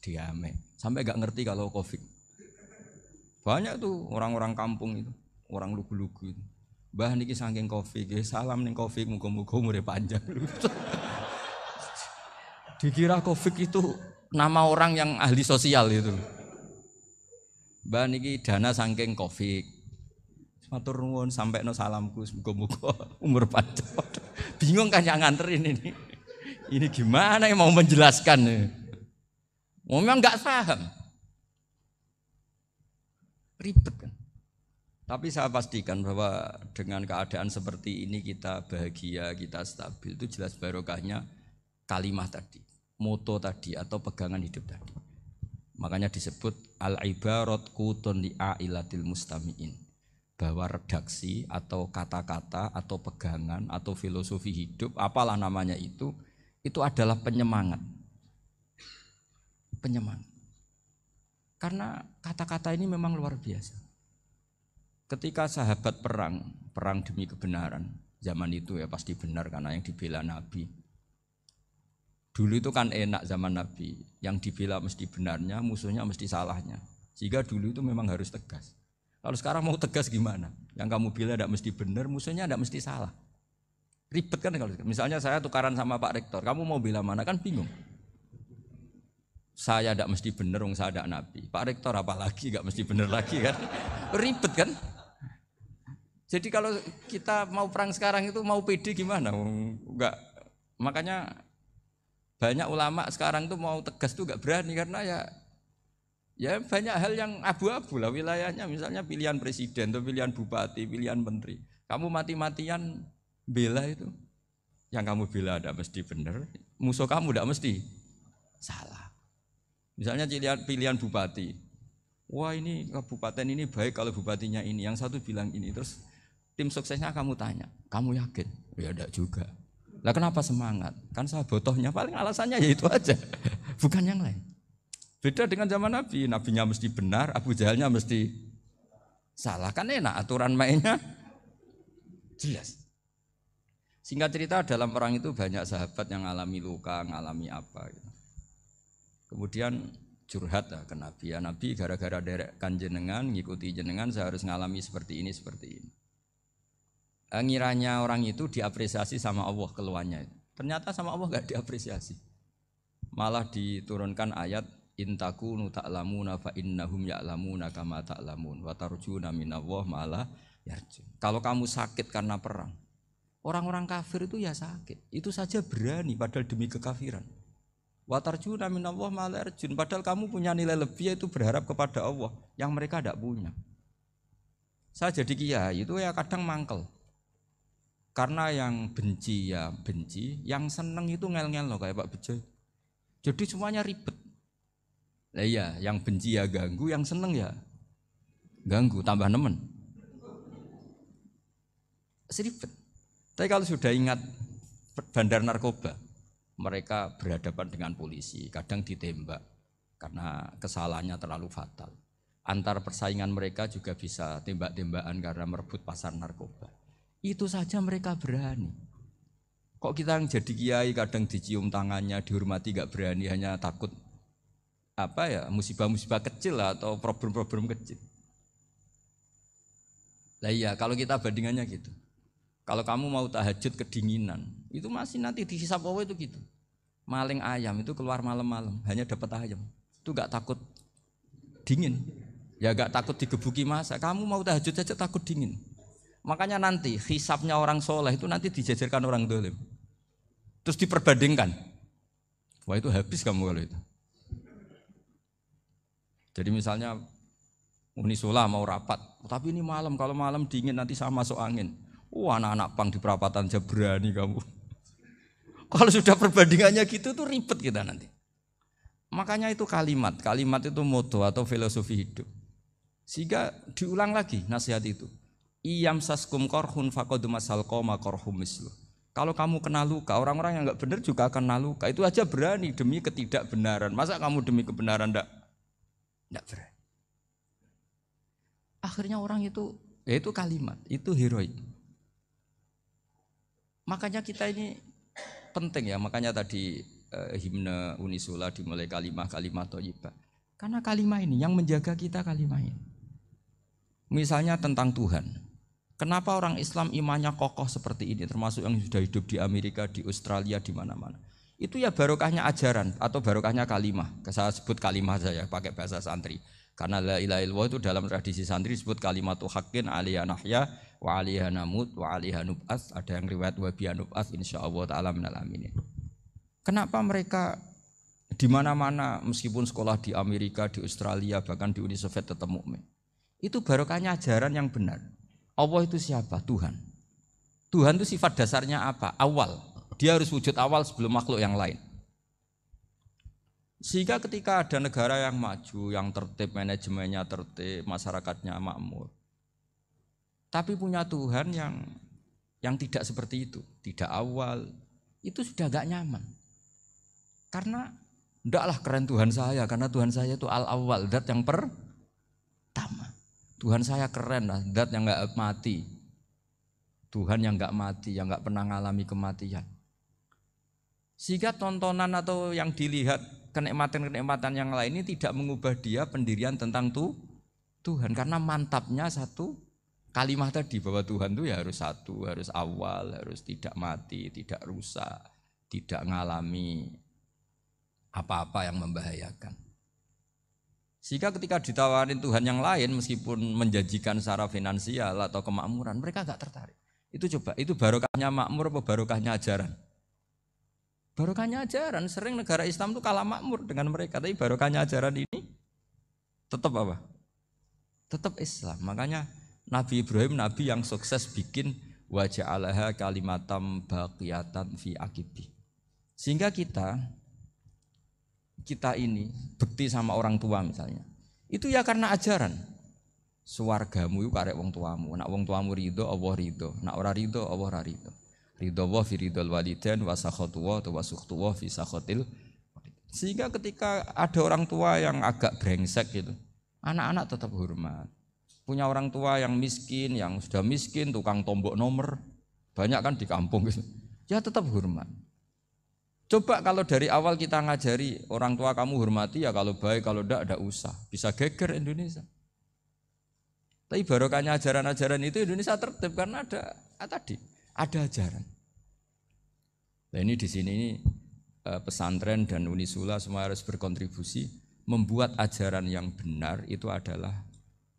diame. Sampai gak ngerti kalau Covid. Banyak tuh orang-orang kampung itu, orang lugu-lugu itu. Mbah niki saking Covid, salam ning Covid, muga-muga umure panjang. Dikira Covid itu nama orang yang ahli sosial itu. Mbah niki dana saking Covid. Matur nuwun sampekno salamku muga-muga umur panjang. Bingung kan yang nganterin ini. Ini gimana yang mau menjelaskan? Memang enggak paham. Ribet kan. Tapi saya pastikan bahwa dengan keadaan seperti ini kita bahagia, kita stabil, itu jelas barokahnya kalimat tadi, moto tadi atau pegangan hidup tadi. Makanya disebut al-ibarat qutun li'ailatil mustami'in, bahwa redaksi atau kata-kata atau pegangan atau filosofi hidup, apalah namanya itu adalah penyemangat. Penyemangat. Karena kata-kata ini memang luar biasa. Ketika sahabat perang demi kebenaran, zaman itu ya pasti benar karena yang dibela Nabi. Dulu itu kan enak zaman Nabi, yang dibela mesti benarnya, musuhnya mesti salahnya. Sehingga dulu itu memang harus tegas. Kalau sekarang mau tegas gimana? Yang kamu bela tidak mesti benar, musuhnya tidak mesti salah. Ribet kan kalau misalnya saya tukaran sama Pak Rektor, kamu mau bela mana kan bingung. Saya tidak mesti benar, saya tidak Nabi. Pak Rektor apalagi tidak mesti benar lagi kan? Ribet kan? Jadi kalau kita mau perang sekarang itu mau pede gimana? Enggak. Makanya banyak ulama sekarang tuh mau tegas tuh enggak berani karena ya banyak hal yang abu-abu lah wilayahnya, misalnya pilihan presiden atau pilihan bupati, pilihan menteri. Kamu mati-matian bela itu, yang kamu bela tidak mesti benar, musuh kamu tidak mesti salah. Misalnya pilihan bupati, wah ini kabupaten ini baik kalau bupatinya ini, yang satu bilang ini, terus tim suksesnya kamu tanya, kamu yakin? Ya tidak juga. Lah kenapa semangat? Kan saya botohnya, paling alasannya ya itu aja, bukan yang lain. Beda dengan zaman Nabi, nabinya mesti benar, Abu Jahalnya mesti salah, kan enak aturan mainnya jelas. Singkat cerita dalam perang itu banyak sahabat yang ngalami luka, ngalami apa gitu. Kemudian curhat ke Nabi, ya Nabi gara-gara derekkan jenengan, ngikuti jenengan saya harus ngalami seperti ini, seperti ini. Ngiranya orang itu diapresiasi sama Allah keluarnya. Ternyata sama Allah gak diapresiasi. Malah diturunkan ayat intakunu ta'lamuna fa innahum ya'lamuna kama ta'lamun wa tarjuna minallah ma'ala yarjun. Kalau kamu sakit karena perang, orang-orang kafir itu ya sakit, itu saja berani padahal demi kekafiran. Wa tarjuna minallah ma'ala yarjun, padahal kamu punya nilai lebih yaitu berharap kepada Allah yang mereka tidak punya. Saya jadi kiai itu ya kadang mangkel. Karena yang benci ya benci, yang seneng itu ngel-ngel loh kayak Pak Bejo. Jadi semuanya ribet. Lah iya, yang benci ya ganggu, yang seneng ya ganggu, tambah nemen. Seribet. Tapi kalau sudah ingat bandar narkoba, mereka berhadapan dengan polisi, kadang ditembak karena kesalahannya terlalu fatal. Antar persaingan mereka juga bisa tembak-tembakan karena merebut pasar narkoba. Itu saja mereka berani. Kok kita yang jadi kiai kadang dicium tangannya, dihormati gak berani, hanya takut apa ya, musibah-musibah kecil lah, atau problem-problem kecil. Lah iya, kalau kita bandingannya gitu. Kalau kamu mau tahajud kedinginan, itu masih nanti dihisab Allah itu gitu. Maling ayam itu keluar malam-malam, hanya dapat ayam. Itu gak takut dingin. Ya gak takut digebuki masa. Kamu mau tahajud saja takut dingin. Makanya nanti hisabnya orang soleh itu nanti dijajarkan orang dolim. Terus diperbandingkan. Wah itu habis kamu kalau itu. Jadi misalnya Unisula mau rapat, tapi ini malam, kalau malam dingin nanti sama masuk angin. Anak-anak pang di perapatan aja berani kamu. Kalau sudah perbandingannya gitu tuh ribet kita nanti. Makanya itu kalimat itu moto atau filosofi hidup. Sehingga diulang lagi nasihat itu. Iyam saskum korhun faqad masal qoma korhum mislu. Kalau kamu kena luka, orang-orang yang enggak benar juga akan kena luka. Itu aja berani demi ketidakbenaran. Masa kamu demi kebenaran enggak berani? Akhirnya orang itu, ya itu kalimat, itu heroik. Makanya kita ini penting ya, makanya tadi himne Unisula dimulai kalimat thayyibah. Karena kalimat ini yang menjaga kita kalimat ini. Misalnya tentang Tuhan. Kenapa orang Islam imannya kokoh seperti ini, termasuk yang sudah hidup di Amerika, di Australia, di mana-mana. Itu ya barokahnya ajaran atau barokahnya kalimah. Saya sebut kalimah saya pakai bahasa santri. Karena la ilaha illallah itu dalam tradisi santri disebut kalimatu haqqin alaiha nahya wa alaiha namut wa alaiha nub'ats. Ada yang riwayat wa biha nub'ats insyaallah taala minal aminin. Kenapa mereka di mana-mana meskipun sekolah di Amerika, di Australia, bahkan di Uni Soviet tetap mukmin? Itu barokahnya ajaran yang benar. Allah itu siapa? Tuhan. Tuhan itu sifat dasarnya apa? Awal. Dia harus wujud awal sebelum makhluk yang lain. Sehingga ketika ada negara yang maju, yang tertib, manajemennya tertib, masyarakatnya makmur, tapi punya Tuhan yang tidak seperti itu, tidak awal, itu sudah gak nyaman. Karena ndaklah keren Tuhan saya, karena Tuhan saya itu al-awwal, zat yang pertama. Tuhan saya keren lah, zat yang gak mati. Tuhan yang gak mati, yang gak pernah mengalami kematian. Sehingga tontonan atau yang dilihat kenikmatan-kenikmatan yang lain ini tidak mengubah dia pendirian tentang Tuhan. Karena mantapnya satu kalimat tadi bahwa Tuhan itu ya harus satu, harus awal, harus tidak mati, tidak rusak, tidak mengalami apa-apa yang membahayakan. Sehingga ketika ditawarin Tuhan yang lain meskipun menjanjikan secara finansial atau kemakmuran, mereka gak tertarik. Itu coba, itu barokahnya makmur apa barokahnya ajaran? Barokahnya ajaran. Sering negara Islam itu kalah makmur dengan mereka, tapi barokahnya ajaran ini tetap apa? Tetap Islam. Makanya Nabi Ibrahim, Nabi yang sukses bikin wa ja'alaha kalimatam baqiyatan fi aqibi. Sehingga kita ini bekti sama orang tua misalnya, itu ya karena ajaran. Suwargamu itu karek wong tuamu. Nak wong tuamu ridho, Allah ridho. Nak ora ridho, Allah ora ridho. Ridho wa fi ridhol walidain wa sakhatu wa sukhtu wa fi sakhatil. Sehingga ketika ada orang tua yang agak brengsek gitu, anak-anak tetap hormat. Punya orang tua yang miskin, yang sudah miskin, tukang tombok nomor, Banyak kan di kampung gitu. Ya tetap hormat. Coba kalau dari awal kita ngajari orang tua kamu hormati ya kalau baik, kalau enggak usah. Bisa geger Indonesia. Tapi barokahnya ajaran-ajaran itu Indonesia tertib karena ada ajaran. Nah ini di sini pesantren dan Unisula semua harus berkontribusi membuat ajaran yang benar itu adalah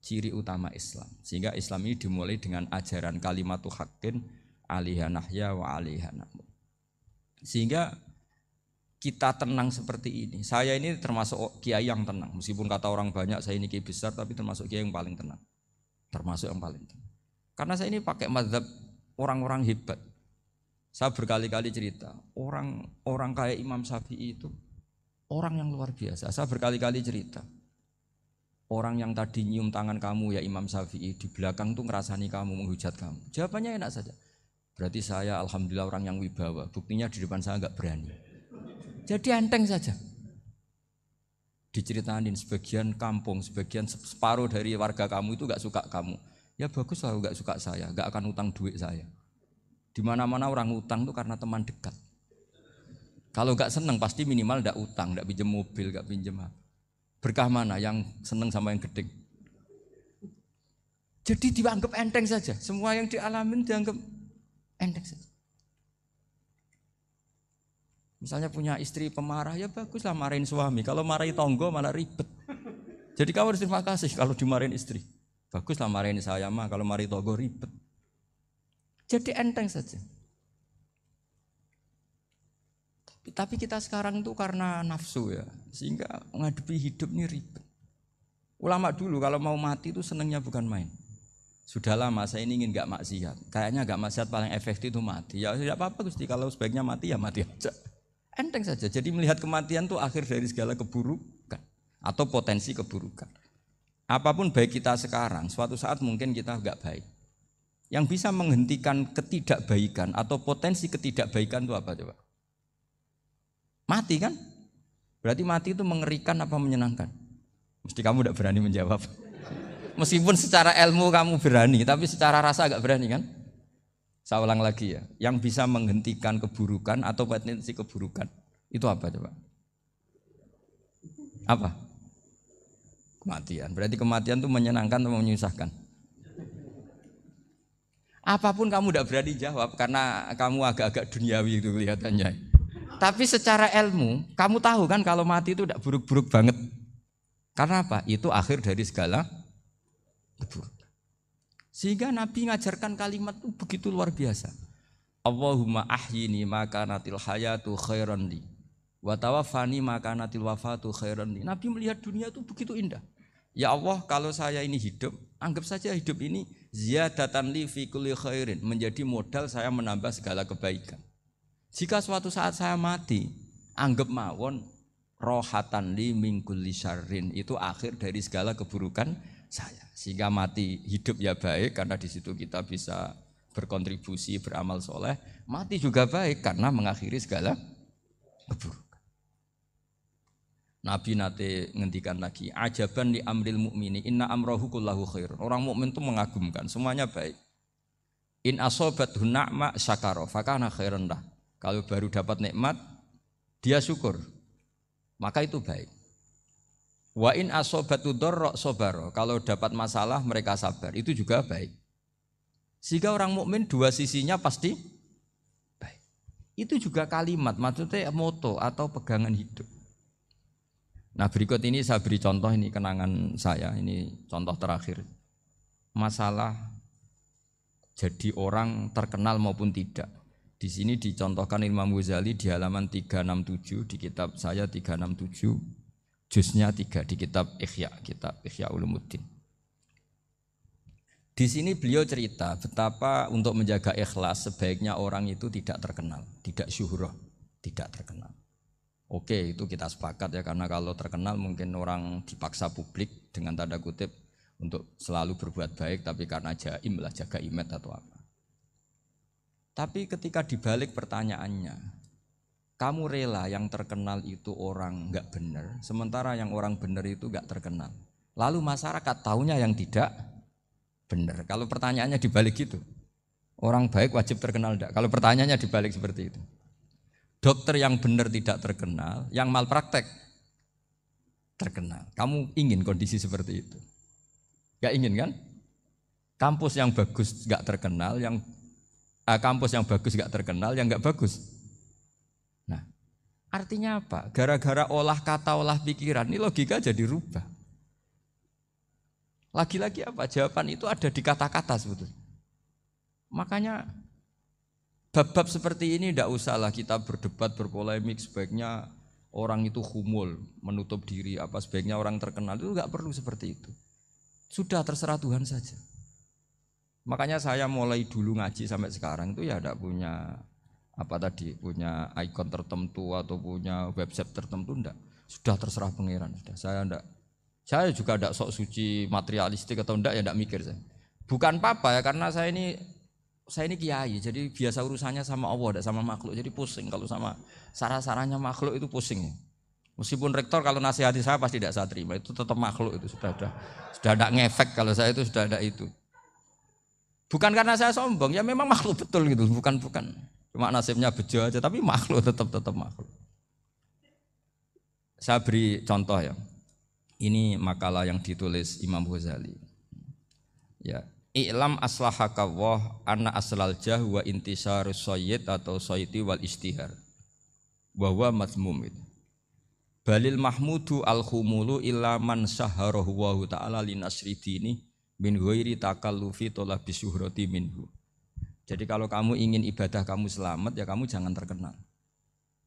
ciri utama Islam. Sehingga Islam ini dimulai dengan ajaran kalimatu haqqin alaiha nahya wa alaiha namut. Sehingga kita tenang seperti ini. Saya ini termasuk kiai yang tenang. Meskipun kata orang banyak saya ini kiai besar, tapi termasuk kiai yang paling tenang. Termasuk yang paling tenang. Karena saya ini pakai mazhab orang-orang hebat. Saya berkali-kali cerita, orang kayak Imam Syafi'i itu orang yang luar biasa. Saya berkali-kali cerita, orang yang tadi nyium tangan kamu ya Imam Syafi'i, di belakang tuh ngerasani kamu, menghujat kamu. Jawabannya enak saja. Berarti saya alhamdulillah orang yang wibawa. Buktinya di depan saya enggak berani. Jadi enteng saja. Diceritain sebagian kampung, sebagian separuh dari warga kamu itu enggak suka kamu. Ya bagus lah enggak suka saya, enggak akan utang duit saya. Di mana-mana orang utang itu karena teman dekat. Kalau enggak seneng pasti minimal enggak utang, enggak pinjam mobil, enggak pinjam apa. Berkah mana yang seneng sama yang gede. Jadi dianggap enteng saja. Semua yang dialamin dianggap enteng saja. Misalnya punya istri pemarah, ya baguslah marahin suami. Kalau marahin tonggo malah ribet. Jadi kamu harus terima kasih kalau dimarahin istri. Baguslah marahin saya mah, kalau marahin tonggo ribet. Jadi enteng saja. Tapi kita sekarang itu karena nafsu ya, sehingga menghadapi hidup ini ribet. Ulama dulu kalau mau mati itu senengnya bukan main. Sudah lama saya ini ingin gak maksiat. Kayaknya gak maksiat paling efektif itu mati. Ya tidak apa-apa Gusti, kalau sebaiknya mati ya mati aja. Enteng saja. Jadi melihat kematian itu akhir dari segala keburukan atau potensi keburukan. Apapun baik kita sekarang, suatu saat mungkin kita enggak baik. Yang bisa menghentikan ketidakbaikan atau potensi ketidakbaikan itu apa coba? Mati kan? Berarti mati itu mengerikan apa menyenangkan? Mesti kamu enggak berani menjawab. Meskipun secara ilmu kamu berani, tapi secara rasa enggak berani kan? Saya ulang lagi ya, yang bisa menghentikan keburukan atau potensi keburukan itu apa coba? Apa? Kematian. Berarti kematian itu menyenangkan atau menyusahkan? Apapun kamu tidak berani jawab karena kamu agak-agak duniawi itu kelihatannya. Tapi secara ilmu, kamu tahu kan kalau mati itu tidak buruk-buruk banget. Karena apa? Itu akhir dari segala keburukan. Sehingga Nabi ngajarkan kalimat itu begitu luar biasa. Allahumma ahyini maka natil hayatu khairan li wa tawaffani maka natil wafatu khairan li. Nabi melihat dunia itu begitu indah. Ya Allah, kalau saya ini hidup, anggap saja hidup ini ziyadatan li fi kulli khairin, menjadi modal saya menambah segala kebaikan. Jika suatu saat saya mati, anggap mawon rohatan li min kulli syarrin, itu akhir dari segala keburukan saya. Sehingga mati hidup ya baik karena di situ kita bisa berkontribusi beramal soleh. Mati juga baik karena mengakhiri segala keburukan. Nabi nate ngendikan lagi, ajaban li amril mu'mini inna amrahu kullahu khair. Orang mukmin itu mengagumkan, semuanya baik. In asobathu na'ma syakara fakana khairan lah. Kalau baru dapat nikmat dia syukur, maka itu baik. Wa in asobatu dharra sabara, kalau dapat masalah mereka sabar, itu juga baik. Sehingga orang mukmin dua sisinya pasti baik. Itu juga kalimat, maksudnya moto atau pegangan hidup. Nah berikut ini saya beri contoh, ini kenangan saya, ini contoh terakhir. Masalah jadi orang terkenal maupun tidak. Di sini dicontohkan Imam Ghazali di halaman 367 di kitab saya 367. Juznya 3 di kitab Ihya Ulumuddin. Di sini beliau cerita betapa untuk menjaga ikhlas sebaiknya orang itu tidak terkenal, tidak syuhrah, tidak terkenal. Oke, itu kita sepakat ya, karena kalau terkenal mungkin orang dipaksa publik dengan tanda kutip untuk selalu berbuat baik, tapi karena jaim lah, jaga image atau apa. Tapi ketika dibalik pertanyaannya, kamu rela yang terkenal itu orang enggak benar, sementara yang orang benar itu enggak terkenal. Lalu masyarakat taunya yang tidak benar. Kalau pertanyaannya dibalik gitu, Orang baik wajib terkenal enggak? Kalau pertanyaannya dibalik seperti itu. Dokter yang benar tidak terkenal, yang malpraktek terkenal. Kamu ingin kondisi seperti itu? Enggak ingin kan? Kampus yang bagus enggak terkenal, kampus yang bagus enggak terkenal, yang enggak bagus. Nah, artinya apa? Gara-gara olah kata, olah pikiran, ini logika jadi rubah. Lagi-lagi apa? Jawaban itu ada di kata-kata sebetulnya. Makanya bab-bab seperti ini tidak usahlah kita berdebat, berpolemik. Sebaiknya orang itu humul, menutup diri, apa sebaiknya orang terkenal, itu nggak perlu seperti itu. Sudah terserah Tuhan saja. Makanya saya mulai dulu ngaji sampai sekarang itu ya tidak punya punya ikon tertentu atau punya website tertentu, enggak. Sudah terserah pangeran. Sudah. Saya juga tidak sok suci materialistik atau enggak, ya enggak mikir saya. Bukan apa-apa ya, karena saya ini kiai, jadi biasa urusannya sama Allah, tidak sama makhluk. Jadi pusing kalau sama sarah-sarahnya makhluk itu pusing. Meskipun rektor kalau nasihati saya pasti tidak saya terima, itu tetap makhluk itu sudah tidak ngefek kalau saya itu sudah ada itu. Bukan karena saya sombong, ya memang makhluk betul gitu, bukan. Cuma nasibnya bejo aja, tapi makhluk tetap makhluk. Saya beri contoh ya. Ini makalah yang ditulis Imam Ghazali. Ya. I'lam aslahaka Allah anna aslal jah wa intisarus sayyid atau sayyidi wal istihar wa huwa mazmum itu. Balil mahmudu al khumulu illa man saharahu wa ta'ala linasri dini min ghairi takallufi talabi syuhrati minhu. Jadi kalau kamu ingin ibadah kamu selamat, ya kamu jangan terkenal.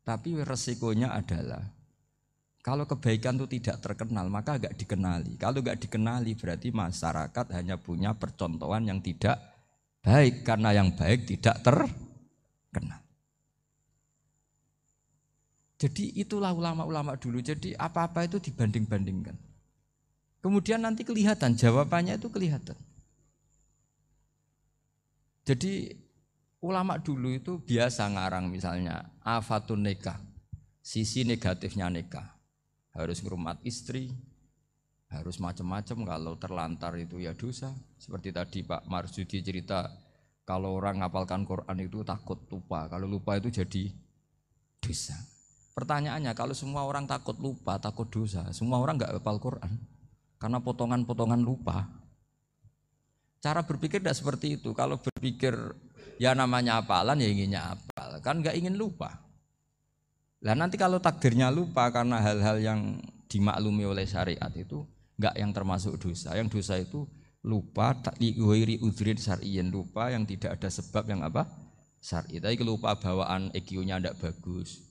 Tapi resikonya adalah kalau kebaikan itu tidak terkenal, maka enggak dikenali. Kalau enggak dikenali berarti masyarakat hanya punya percontohan yang tidak baik, karena yang baik tidak terkenal. Jadi itulah ulama-ulama dulu. Jadi apa-apa itu dibanding-bandingkan. Kemudian nanti kelihatan, jawabannya itu kelihatan. Jadi ulama dulu itu biasa ngarang misalnya afatun nikah, sisi negatifnya nikah. Harus ngurmat istri, harus macam-macam, kalau terlantar itu ya dosa. Seperti tadi Pak Marsudi cerita, kalau orang ngapalkan Quran itu takut lupa, kalau lupa itu jadi dosa. Pertanyaannya, kalau semua orang takut lupa, takut dosa, semua orang enggak hafal Quran karena potongan-potongan lupa. Cara berpikir tidak seperti itu. Kalau berpikir ya namanya hafalan ya inginnya hafal, kan enggak ingin lupa. Lah nanti kalau takdirnya lupa karena hal-hal yang dimaklumi oleh syariat itu enggak yang termasuk dosa. Yang dosa itu lupa liwiri udhrin syar'iyyin, lupa yang tidak ada sebab yang apa? Syar'i. Tapi lupa bawaan EQ-nya enggak bagus.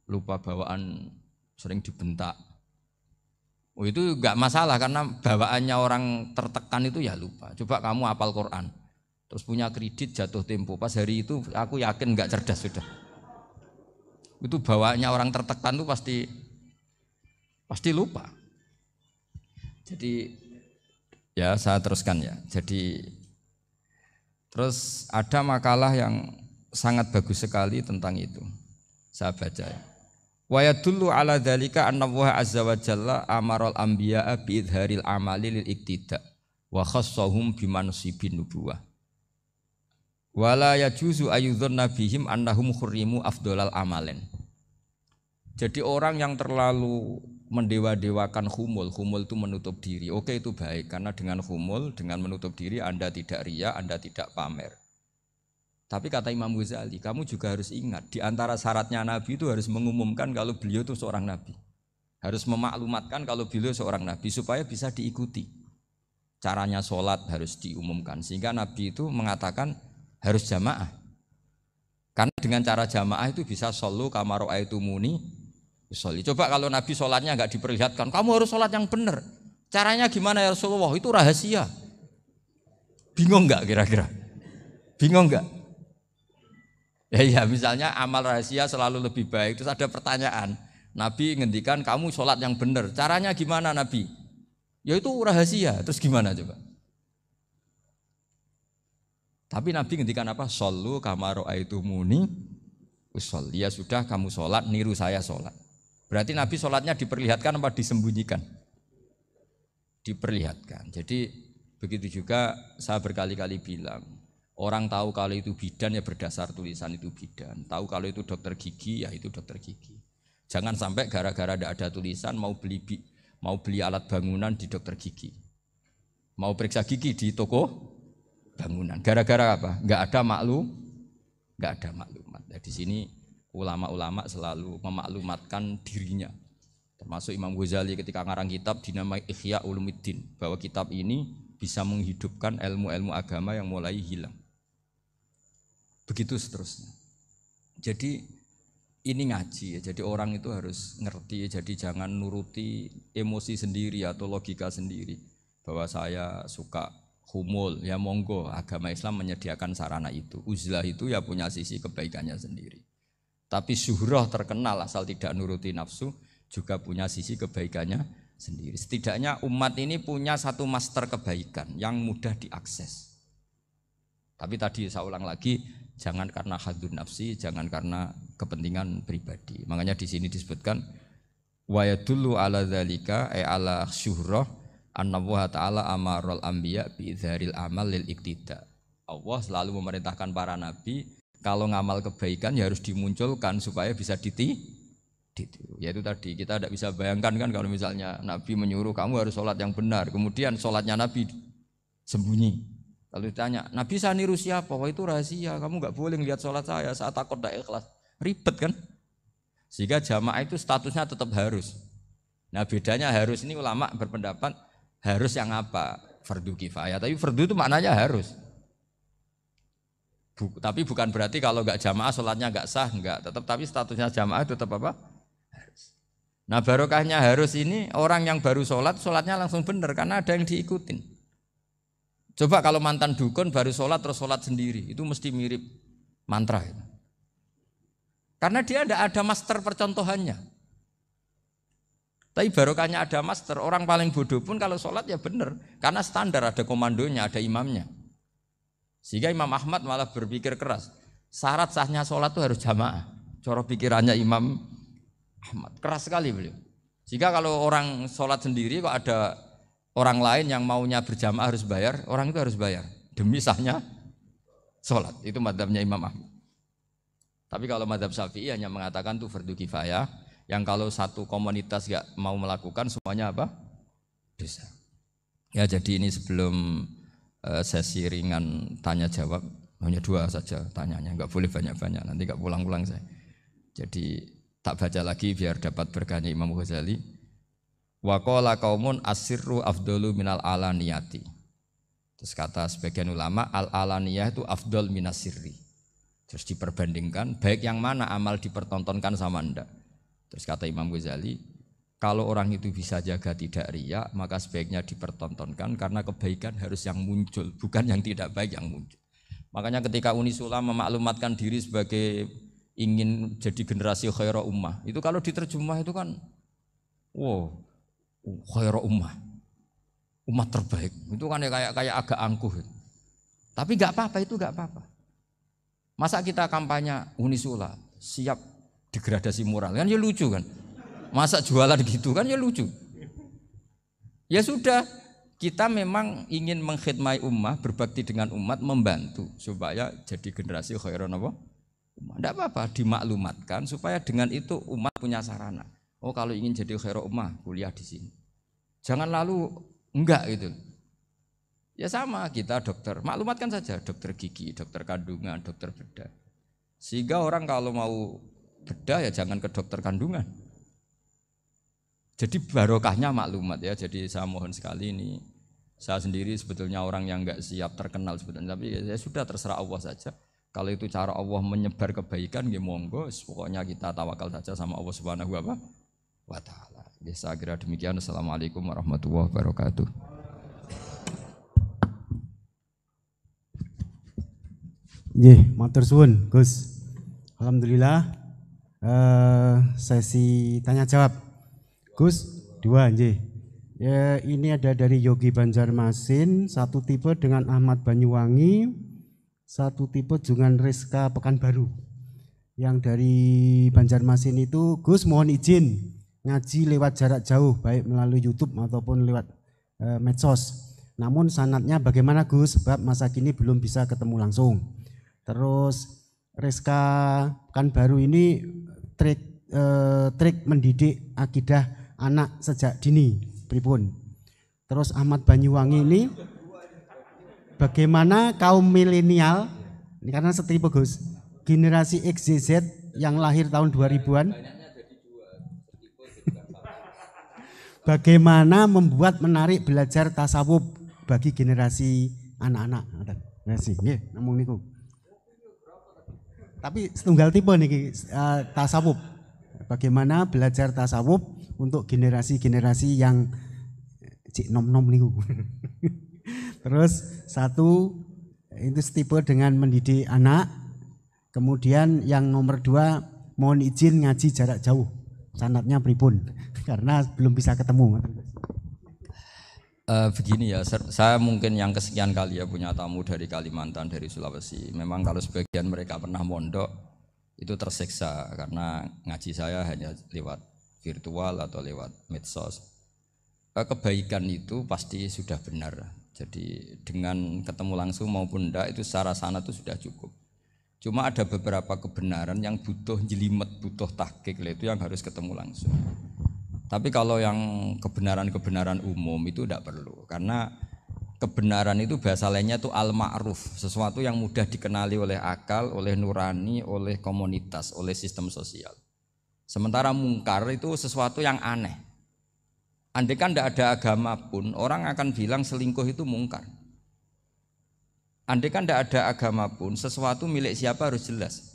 Lupa bawaan sering dibentak. Oh itu enggak masalah karena bawaannya orang tertekan itu ya lupa. Coba kamu hafal Quran. Terus punya kredit jatuh tempo. Pas hari itu aku yakin enggak cerdas sudah. Itu bawaannya orang tertekan itu pasti lupa. Jadi ya saya teruskan ya. Jadi terus ada makalah yang sangat bagus sekali tentang itu. Saya baca ya. Wa yadullu ala dzalika anna Allah azza wa jalla amaral anbiya'a bi idharil amali lil iktida wa khassahum bimansibin nubuwah. Wala yajuzu ayyudhanna bihim annahum khurrimu afdhalal amalen. Jadi orang yang terlalu mendewa-dewakan khumul itu menutup diri. Oke itu baik, karena dengan khumul, dengan menutup diri Anda tidak riya, Anda tidak pamer. Tapi kata Imam Ghazali, kamu juga harus ingat, di antara syaratnya Nabi itu harus mengumumkan kalau beliau itu seorang Nabi. Harus memaklumatkan kalau beliau seorang Nabi supaya bisa diikuti. Caranya sholat harus diumumkan, sehingga Nabi itu mengatakan harus jamaah. Karena dengan cara jamaah itu bisa shollu kama ra'aitumuni usolli. Coba kalau Nabi sholatnya enggak diperlihatkan, kamu harus sholat yang benar. Caranya gimana ya Rasulullah? Itu rahasia. Bingung enggak kira-kira? Bingung enggak? Ya misalnya amal rahasia selalu lebih baik. Terus ada pertanyaan, Nabi ngendikan kamu sholat yang benar. Caranya gimana Nabi? Ya itu rahasia. Terus gimana coba? Tapi Nabi ngendikan apa? Shollu kama ra'aitumuni usolli. Ya sudah kamu sholat, niru saya sholat. Berarti Nabi sholatnya diperlihatkan apa disembunyikan? Diperlihatkan. Jadi begitu juga saya berkali-kali bilang, Orang tahu kalau itu bidan ya berdasar tulisan itu bidan. Tahu kalau itu dokter gigi ya itu dokter gigi. Jangan sampai gara-gara tidak ada tulisan mau beli alat bangunan di dokter gigi. Mau periksa gigi di toko bangunan. Gara-gara apa? Nggak ada maklumat. Nah, di sini ulama-ulama selalu memaklumatkan dirinya. Termasuk Imam Ghazali ketika ngarang kitab dinamai Ihya Ulumuddin, bahwa kitab ini bisa menghidupkan ilmu-ilmu agama yang mulai hilang. Begitu seterusnya. Jadi ini ngaji ya, jadi orang itu harus ngerti ya, jadi jangan nuruti emosi sendiri atau logika sendiri. Bahwa saya suka humul, ya monggo, agama Islam menyediakan sarana itu. Uzlah itu ya punya sisi kebaikannya sendiri. Tapi syuhrah terkenal asal tidak nuruti nafsu juga punya sisi kebaikannya sendiri. Setidaknya umat ini punya satu master kebaikan yang mudah diakses. Tapi tadi saya ulang lagi, jangan karena hadun nafsi, jangan karena kepentingan pribadi. Makanya di sini disebutkan wa yadullu ala dzalika ay ala syuhrah annallaha ta'ala amarul anbiya bi dzaril amal lil iktida. Allah selalu memerintahkan para nabi kalau ngamal kebaikan ya harus dimunculkan supaya bisa ditiru. Yaitu tadi kita tidak bisa bayangkan kan kalau misalnya Nabi menyuruh kamu harus sholat yang benar, kemudian sholatnya Nabi sembunyi. Kalau ditanya, Nabi saya niru siapa? Wah itu rahasia, kamu nggak boleh lihat sholat saya, saat takut tidak ikhlas. Ribet kan? Sehingga jamaah itu statusnya tetap harus. Nah bedanya harus ini ulama berpendapat harus yang apa? Fardu kifayah, tapi fardu itu maknanya harus. Tapi bukan berarti kalau nggak jamaah sholatnya nggak sah, nggak. Tapi statusnya jamaah tetap apa? Nah barokahnya harus ini orang yang baru sholat, sholatnya langsung benar karena ada yang diikutin. Coba kalau mantan dukun baru sholat terus sholat sendiri, itu mesti mirip mantra. Karena dia tidak ada master percontohannya. Tapi barokahnya ada master, orang paling bodoh pun kalau sholat ya benar. Karena standar ada komandonya, ada imamnya. Sehingga Imam Ahmad malah berpikir keras, syarat sahnya sholat itu harus jamaah. Cara pikirannya Imam Ahmad, keras sekali beliau. Jika kalau orang sholat sendiri kok ada orang lain yang maunya berjamaah harus bayar, orang itu harus bayar demi sahnya sholat. Itu madzhabnya Imam Ahmad. Tapi kalau madzhab Syafi'i hanya mengatakan itu fardu kifayah, yang kalau satu komunitas gak mau melakukan semuanya apa? Dosa. Ya jadi ini sebelum sesi ringan tanya jawab, hanya 2 saja tanyanya, nggak boleh banyak-banyak, nanti nggak pulang-pulang saya. Jadi tak baca lagi biar dapat berkahnya Imam Ghazali. Wa qala qaumun asirru afdalu minal alaniyati. Terus kata sebagian ulama al alaniyah itu afdal minas sirri. Terus diperbandingkan baik yang mana amal dipertontonkan sama anda. Terus kata Imam Ghazali, kalau orang itu bisa jaga tidak riya, maka sebaiknya dipertontonkan karena kebaikan harus yang muncul, bukan yang tidak baik yang muncul. Makanya ketika Unisula memaklumatkan diri sebagai ingin jadi generasi khairah ummah, itu kalau diterjemah itu kan wow, khairah ummah, umat terbaik. Itu kan kayak agak angkuh. Tapi enggak apa-apa, itu enggak apa-apa. Masa kita kampanye Unisula siap degradasi moral, kan ya lucu kan. Masa jualan gitu kan ya lucu. Ya sudah, kita memang ingin mengkhidmati ummah, berbakti dengan umat, membantu supaya jadi generasi khairah apa? Tidak apa-apa, dimaklumatkan supaya dengan itu umat punya sarana. Oh kalau ingin jadi khairah ummah, kuliah di sini. Jangan lalu enggak gitu. Ya sama kita dokter, maklumatkan saja dokter gigi, dokter kandungan, dokter bedah. Sehingga orang kalau mau bedah ya jangan ke dokter kandungan. Jadi barokahnya maklumat ya. Jadi saya mohon sekali ini, saya sendiri sebetulnya orang yang enggak siap terkenal sebetulnya, tapi ya sudah terserah Allah saja. Kalau itu cara Allah menyebar kebaikan, ya monggo. Pokoknya kita tawakal saja sama Allah Subhanahu wa Ta'ala. Saya kira demikian. Assalamualaikum warahmatullahi wabarakatuh. Matur suwun Gus. Alhamdulillah sesi tanya jawab. Gus 2 nggih. Ya, ini ada dari Yogi Banjarmasin, satu tipe dengan Ahmad Banyuwangi, satu tipe dengan Rizka Pekanbaru. Yang dari Banjarmasin itu, Gus mohon izin ngaji lewat jarak jauh, baik melalui YouTube ataupun lewat medsos. Namun sanatnya bagaimana Gus? Sebab masa kini belum bisa ketemu langsung. Terus Rizka kan baru ini trik mendidik akidah anak sejak dini, pripun. Terus Ahmad Banyuwangi ini bagaimana kaum milenial, ini karena setipe Gus, generasi XYZ yang lahir tahun 2000-an, bagaimana membuat menarik belajar tasawuf bagi generasi anak-anak. Nggih, namung niku. Tapi setunggal tipe nih tasawuf. Bagaimana belajar tasawuf untuk generasi-generasi yang cik nom-nom niku. Terus satu itu setipe dengan mendidik anak. Kemudian yang nomor 2 mohon izin ngaji jarak jauh. Sanatnya pripun karena belum bisa ketemu. Begini ya, saya mungkin yang kesekian kali ya punya tamu dari Kalimantan, dari Sulawesi. Memang kalau sebagian mereka pernah mondok itu tersiksa karena ngaji saya hanya lewat virtual atau lewat medsos. Kebaikan itu pasti sudah benar. Jadi dengan ketemu langsung maupun enggak itu secara sana itu sudah cukup. Cuma ada beberapa kebenaran yang butuh jelimet, butuh tahqiq, itu yang harus ketemu langsung. Tapi kalau yang kebenaran-kebenaran umum itu tidak perlu, karena kebenaran itu bahasa lainnya itu al-ma'ruf, sesuatu yang mudah dikenali oleh akal, oleh nurani, oleh komunitas, oleh sistem sosial. Sementara mungkar itu sesuatu yang aneh. Andai kan tidak ada agama pun, orang akan bilang selingkuh itu mungkar. Andai kan tidak ada agama pun, sesuatu milik siapa harus jelas.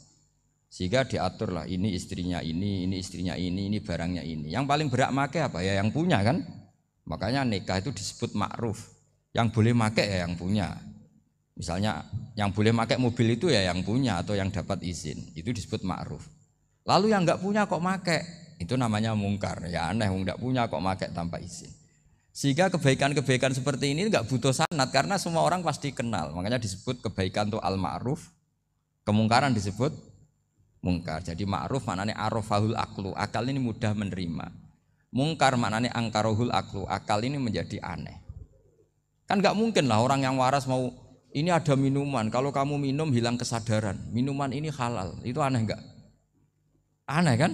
Sehingga diaturlah ini istrinya ini istrinya ini barangnya ini. Yang paling berhak make apa ya yang punya kan. Makanya nikah itu disebut ma'ruf. Yang boleh make ya yang punya. Misalnya yang boleh make mobil itu ya yang punya atau yang dapat izin. Itu disebut ma'ruf. Lalu yang enggak punya kok make, itu namanya mungkar. Ya aneh yang enggak punya kok make tanpa izin. Sehingga kebaikan-kebaikan seperti ini enggak butuh sanad karena semua orang pasti kenal. Makanya disebut kebaikan itu al-ma'ruf. Kemungkaran disebut mungkar. Jadi ma'ruf maknanya arafahul aklu, akal ini mudah menerima. Mungkar maknanya angkarohul aklu, akal ini menjadi aneh. Kan nggak mungkin lah orang yang waras mau ini ada minuman, kalau kamu minum hilang kesadaran, minuman ini halal, itu aneh nggak? Aneh kan?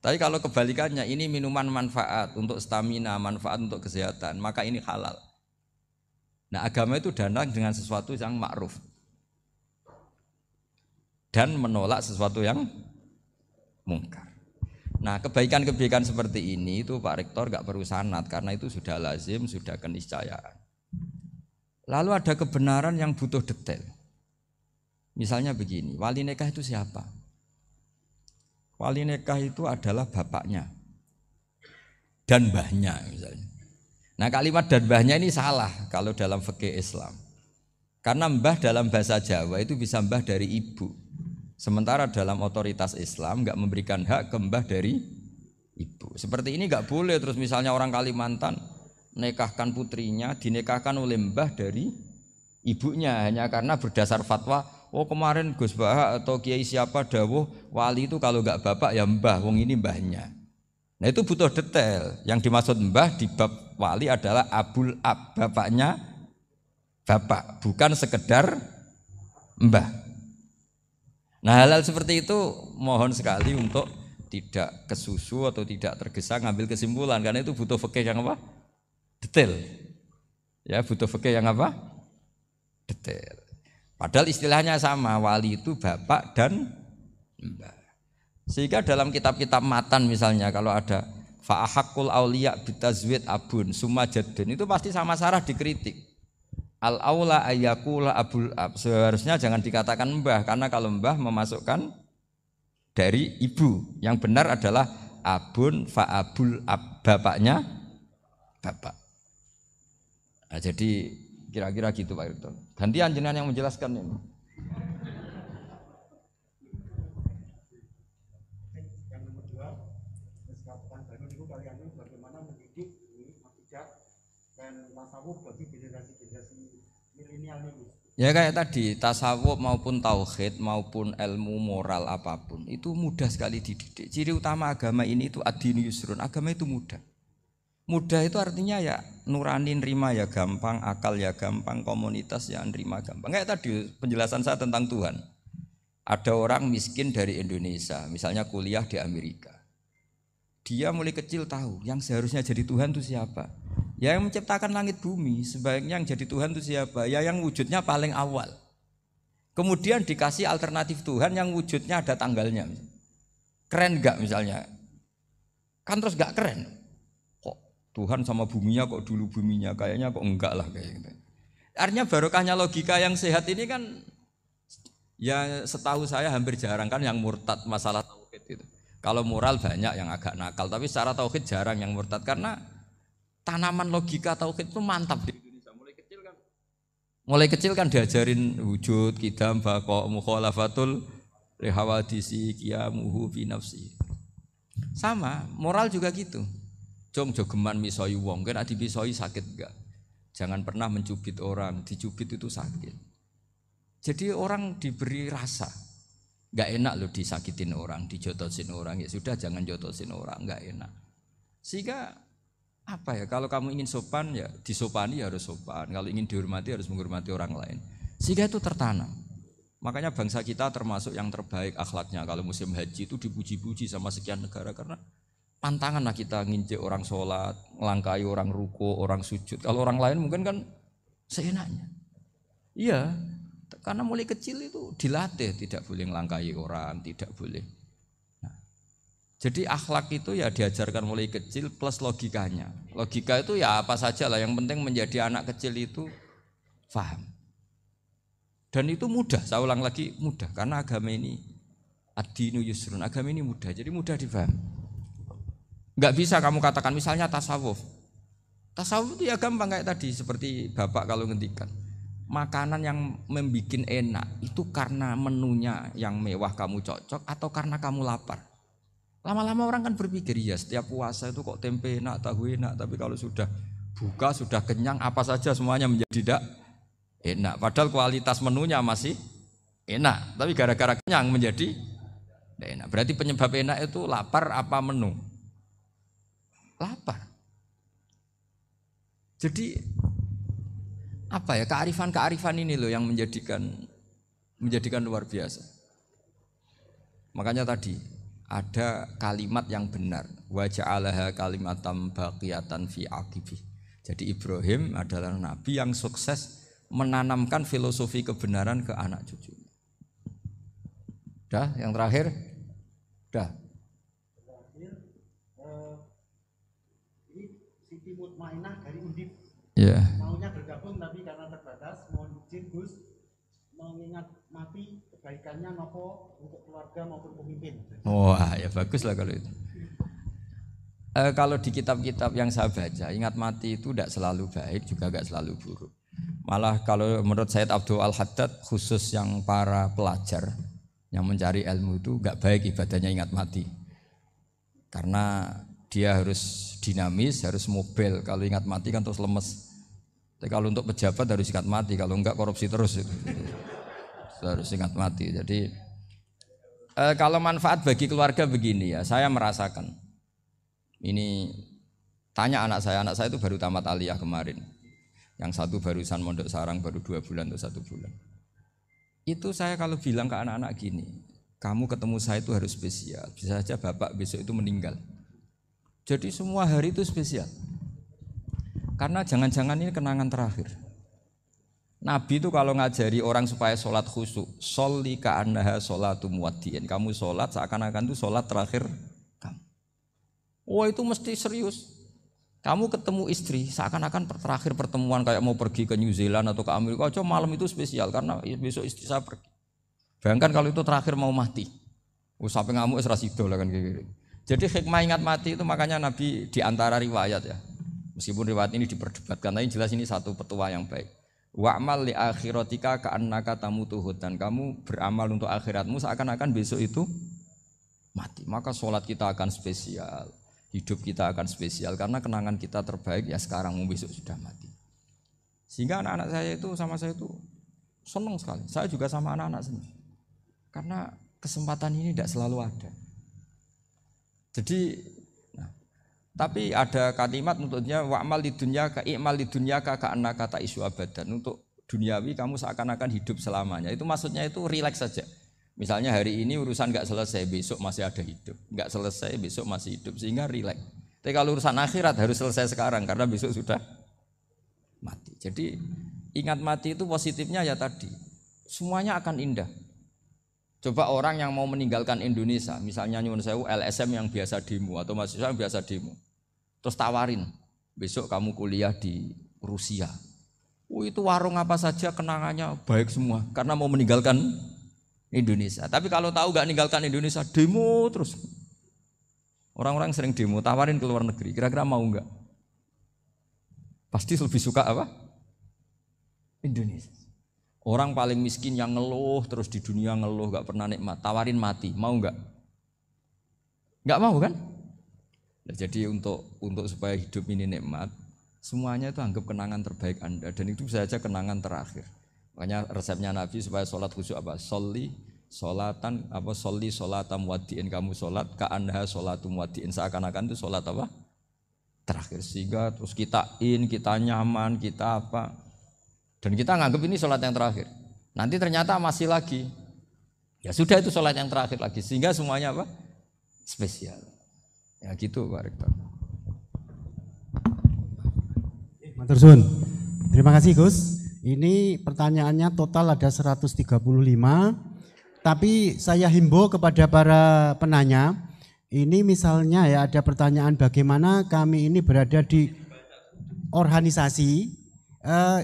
Tapi kalau kebalikannya ini minuman manfaat untuk stamina, manfaat untuk kesehatan, maka ini halal. Nah agama itu datang dengan sesuatu yang ma'ruf dan menolak sesuatu yang mungkar. Nah kebaikan-kebaikan seperti ini itu Pak Rektor gak perlu sanad karena itu sudah lazim, sudah keniscayaan. Lalu ada kebenaran yang butuh detail. Misalnya begini, wali nikah itu siapa? Wali nikah itu adalah bapaknya dan mbahnya misalnya. Nah kalimat dan mbahnya ini salah kalau dalam fikih Islam. Karena mbah dalam bahasa Jawa itu bisa mbah dari ibu. Sementara dalam otoritas Islam enggak memberikan hak ke mbah dari ibu. Seperti ini enggak boleh terus misalnya orang Kalimantan nikahkan putrinya dinikahkan oleh mbah dari ibunya hanya karena berdasar fatwa oh kemarin Gus Bah atau kiai siapa dawuh wali itu kalau enggak bapak ya mbah, wong ini mbahnya. Nah itu butuh detail. Yang dimaksud mbah di bab wali adalah abul ab, bapaknya bapak, bukan sekedar mbah. Nah hal-hal seperti itu mohon sekali untuk tidak kesusu atau tidak tergesa ngambil kesimpulan karena itu butuh fikih yang apa? Detail. Ya butuh fikih yang apa? Detail. Padahal istilahnya sama, wali itu bapak dan mbah. Sehingga dalam kitab-kitab matan misalnya kalau ada fa'ahakul auliya bitazwid abun summa jaddun itu pasti sama Sarah dikritik. Al-aula ayyakula abul ab, seharusnya jangan dikatakan mbah karena kalau mbah memasukkan dari ibu. Yang benar adalah abun fa'abul ab, bapaknya bapak. Nah, jadi kira-kira gitu Pak Irton. Gantian jenengan yang menjelaskan ini. Yang nomor 2, bagaimana mendidik akidah dan tasawuf bagi generasi-generasi milenial ini. Ya kayak tadi, tasawuf maupun tauhid maupun ilmu moral apapun itu mudah sekali dididik. Ciri utama agama ini itu ad-dinu yusrun, agama itu mudah. Mudah itu artinya ya nurani nerima ya gampang, akal ya gampang, komunitas ya nerima gampang. Kayak tadi penjelasan saya tentang Tuhan. Ada orang miskin dari Indonesia, misalnya kuliah di Amerika. Dia mulai kecil tahu yang seharusnya jadi Tuhan itu siapa. Ya yang menciptakan langit bumi, sebaiknya yang jadi Tuhan itu siapa? Ya yang wujudnya paling awal. Kemudian dikasih alternatif Tuhan yang wujudnya ada tanggalnya. Keren enggak misalnya? Kan terus enggak keren. Kok Tuhan sama buminya kok dulu buminya? Kayaknya kok enggak lah kayak gitu. Artinya barokahnya logika yang sehat ini kan ya setahu saya hampir jarang kan yang murtad masalah tauhid itu. Kalau moral banyak yang agak nakal, tapi secara tauhid jarang yang murtad karena tanaman logika tauhid itu mantap di Indonesia. Mulai kecil kan diajarin wujud, qidam, baqa, mukhalafatul lihawadisi, qiyamuhu fi nafsi. Sama, moral juga gitu. Jong jogeman misoi wong, kan dipisoi sakit enggak? Jangan pernah mencubit orang, dicubit itu sakit. Jadi orang diberi rasa. Enggak enak loh disakitin orang, dijotosin orang. Ya sudah jangan jotosin orang, enggak enak. Sehingga apa ya, kalau kamu ingin sopan ya disopani ya harus sopan, kalau ingin dihormati harus menghormati orang lain, sehingga itu tertanam. Makanya bangsa kita termasuk yang terbaik akhlaknya. Kalau musim haji itu dipuji-puji sama sekian negara karena pantangan lah kita nginjek orang sholat, melangkai orang ruko, orang sujud. Kalau orang lain mungkin kan seenaknya. Iya, karena mulai kecil itu dilatih tidak boleh melangkai orang, tidak boleh. Jadi akhlak itu ya diajarkan mulai kecil plus logikanya. Logika itu ya apa saja lah, yang penting menjadi anak kecil itu paham. Dan itu mudah, saya ulang lagi mudah, karena agama ini ad-dinu yusrun, agama ini mudah, jadi mudah difaham. Enggak bisa kamu katakan misalnya tasawuf. Tasawuf itu ya gampang kayak tadi, seperti Bapak kalau ngendikan. Makanan yang membikin enak itu karena menunya yang mewah kamu cocok atau karena kamu lapar. Lama-lama orang kan berpikir, ya setiap puasa itu kok tempe enak, tahu enak, tapi kalau sudah buka, sudah kenyang, apa saja semuanya menjadi tidak enak. Padahal kualitas menunya masih enak, tapi gara-gara kenyang menjadi tidak enak. Berarti penyebab enak itu lapar apa menu? Lapar. Jadi apa ya, kearifan-kearifan ini loh yang menjadikan luar biasa. Makanya tadi ada kalimat yang benar, wa ja'alaha kalimatam baqiyatan fi aqibih. Jadi Ibrahim adalah nabi yang sukses menanamkan filosofi kebenaran ke anak cucunya. Dah, yang terakhir? Dah. Ini Siti Mutmainah dari Undip. Yeah. Maunya bergabung tapi karena terbatas, mohon izin Gus mengingat mati kebaikannya nopo untuk keluarga maupun pemimpin. Wah, ya bagus lah kalau itu. Kalau di kitab-kitab yang saya baca, ingat mati itu tidak selalu baik, juga tidak selalu buruk. Malah kalau menurut Sayyid Abdul Al-Haddad, khusus yang para pelajar yang mencari ilmu itu tidak baik ibadahnya ingat mati. Karena dia harus dinamis, harus mobil. Kalau ingat mati kan terus lemes. Tapi kalau untuk pejabat harus ingat mati, kalau enggak korupsi terus itu. Harus ingat mati. Jadi kalau manfaat bagi keluarga begini ya, saya merasakan. Ini tanya anak saya itu baru tamat aliyah kemarin. Yang satu barusan mondok sarang baru 2 bulan atau 1 bulan. Itu saya kalau bilang ke anak-anak gini, kamu ketemu saya itu harus spesial. Bisa saja bapak besok itu meninggal. Jadi semua hari itu spesial. Karena jangan-jangan ini kenangan terakhir. Nabi itu kalau ngajari orang supaya sholat khusyuk, sholli ka'annaha sholatu muwaddi'in. Kamu sholat seakan-akan itu sholat terakhir kamu. Oh itu mesti serius. Kamu ketemu istri seakan-akan terakhir pertemuan kayak mau pergi ke New Zealand atau ke Amerika. Aja malam itu spesial karena besok istri saya pergi. Bayangkan kalau itu terakhir mau mati. Sampai ngamuk serasido lah kan gitu. Jadi hikmah ingat mati itu makanya Nabi diantara riwayat ya. Meskipun riwayat ini diperdebatkan, tapi jelas ini satu petua yang baik. Wa'mal li akhiratika ka'annaka tamutu dan kamu beramal untuk akhiratmu seakan-akan besok itu mati. Maka sholat kita akan spesial, hidup kita akan spesial karena kenangan kita terbaik ya sekarang, besok sudah mati. Sehingga anak-anak saya itu sama saya itu senang sekali. Saya juga sama anak-anak senang. Karena kesempatan ini tidak selalu ada. Jadi Tapi ada kalimat untuknya wa'mal lidunyaka i'mal lidunyaka ka'annaka ta'isu abadan. Untuk duniawi kamu seakan-akan hidup selamanya. Itu maksudnya itu rileks saja. Misalnya hari ini urusan enggak selesai, besok masih ada hidup. Enggak selesai, besok masih hidup, sehingga rileks. Tapi kalau urusan akhirat harus selesai sekarang karena besok sudah mati. Jadi ingat mati itu positifnya ya tadi. Semuanya akan indah. Coba orang yang mau meninggalkan Indonesia, misalnya nyuwun sewu LSM yang biasa demo atau mahasiswa yang biasa demo. Terus tawarin, besok kamu kuliah di Rusia. Itu warung apa saja kenangannya baik semua karena mau meninggalkan Indonesia. Tapi kalau tahu gak meninggalkan Indonesia, demo terus. Orang-orang sering demo, tawarin ke luar negeri, kira-kira mau enggak? Pasti lebih suka apa? Indonesia. Orang paling miskin yang ngeluh terus di dunia ngeluh gak pernah nikmat, tawarin mati, mau enggak? Enggak mau kan? Nah, jadi untuk supaya hidup ini nikmat, semuanya itu anggap kenangan terbaik Anda dan itu bisa saja kenangan terakhir. Makanya resepnya Nabi supaya sholat khusyuk apa? Sholli sholatam wadiin, kamu sholat ka'anha sholatum wadiin, seakan-akan itu sholat apa? Terakhir, sehingga terus kita nyaman, kita apa? Dan kita nganggap ini sholat yang terakhir. Nanti ternyata masih lagi. Ya sudah itu sholat yang terakhir lagi. Sehingga semuanya apa? Spesial. Ya gitu Pak Rektor. Matur suwun. Terima kasih Gus. Ini pertanyaannya total ada 135. Tapi saya himbau kepada para penanya. Ini misalnya ya ada pertanyaan bagaimana kami ini berada di organisasi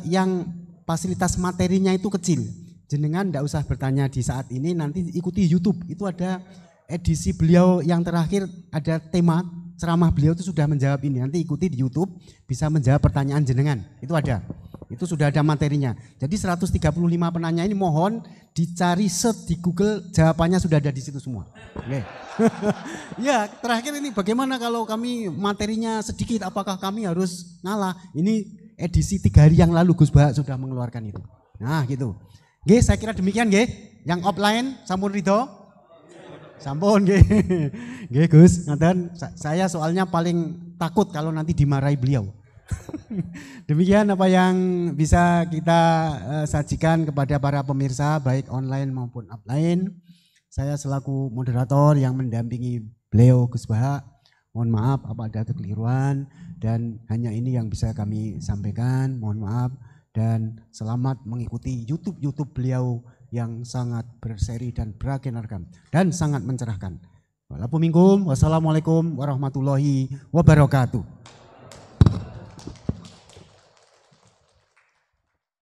yang fasilitas materinya itu kecil. Jenengan tidak usah bertanya di saat ini, nanti ikuti YouTube. Itu ada edisi beliau yang terakhir, ada tema ceramah beliau itu sudah menjawab ini. Nanti ikuti di YouTube, bisa menjawab pertanyaan jenengan. Itu ada. Itu sudah ada materinya. Jadi 135 penanya ini mohon dicari search di Google, jawabannya sudah ada di situ semua. Oke. Ya, terakhir ini bagaimana kalau kami materinya sedikit, apakah kami harus ngalah? Ini edisi 3 hari yang lalu Gus Bah sudah mengeluarkan itu. Nah gitu. Nggih, saya kira demikian nggih. Yang offline sampun ridho? Sampun nggih. Nggih Gus, ngaten saya soalnya paling takut kalau nanti dimarahi beliau. Demikian apa yang bisa kita sajikan kepada para pemirsa baik online maupun offline. Saya selaku moderator yang mendampingi beliau Gus Bah, mohon maaf apa ada kekeliruan dan hanya ini yang bisa kami sampaikan. Mohon maaf dan selamat mengikuti YouTube beliau yang sangat berseri dan beragenarkan dan sangat mencerahkan. Wassalamualaikum warahmatullahi wabarakatuh.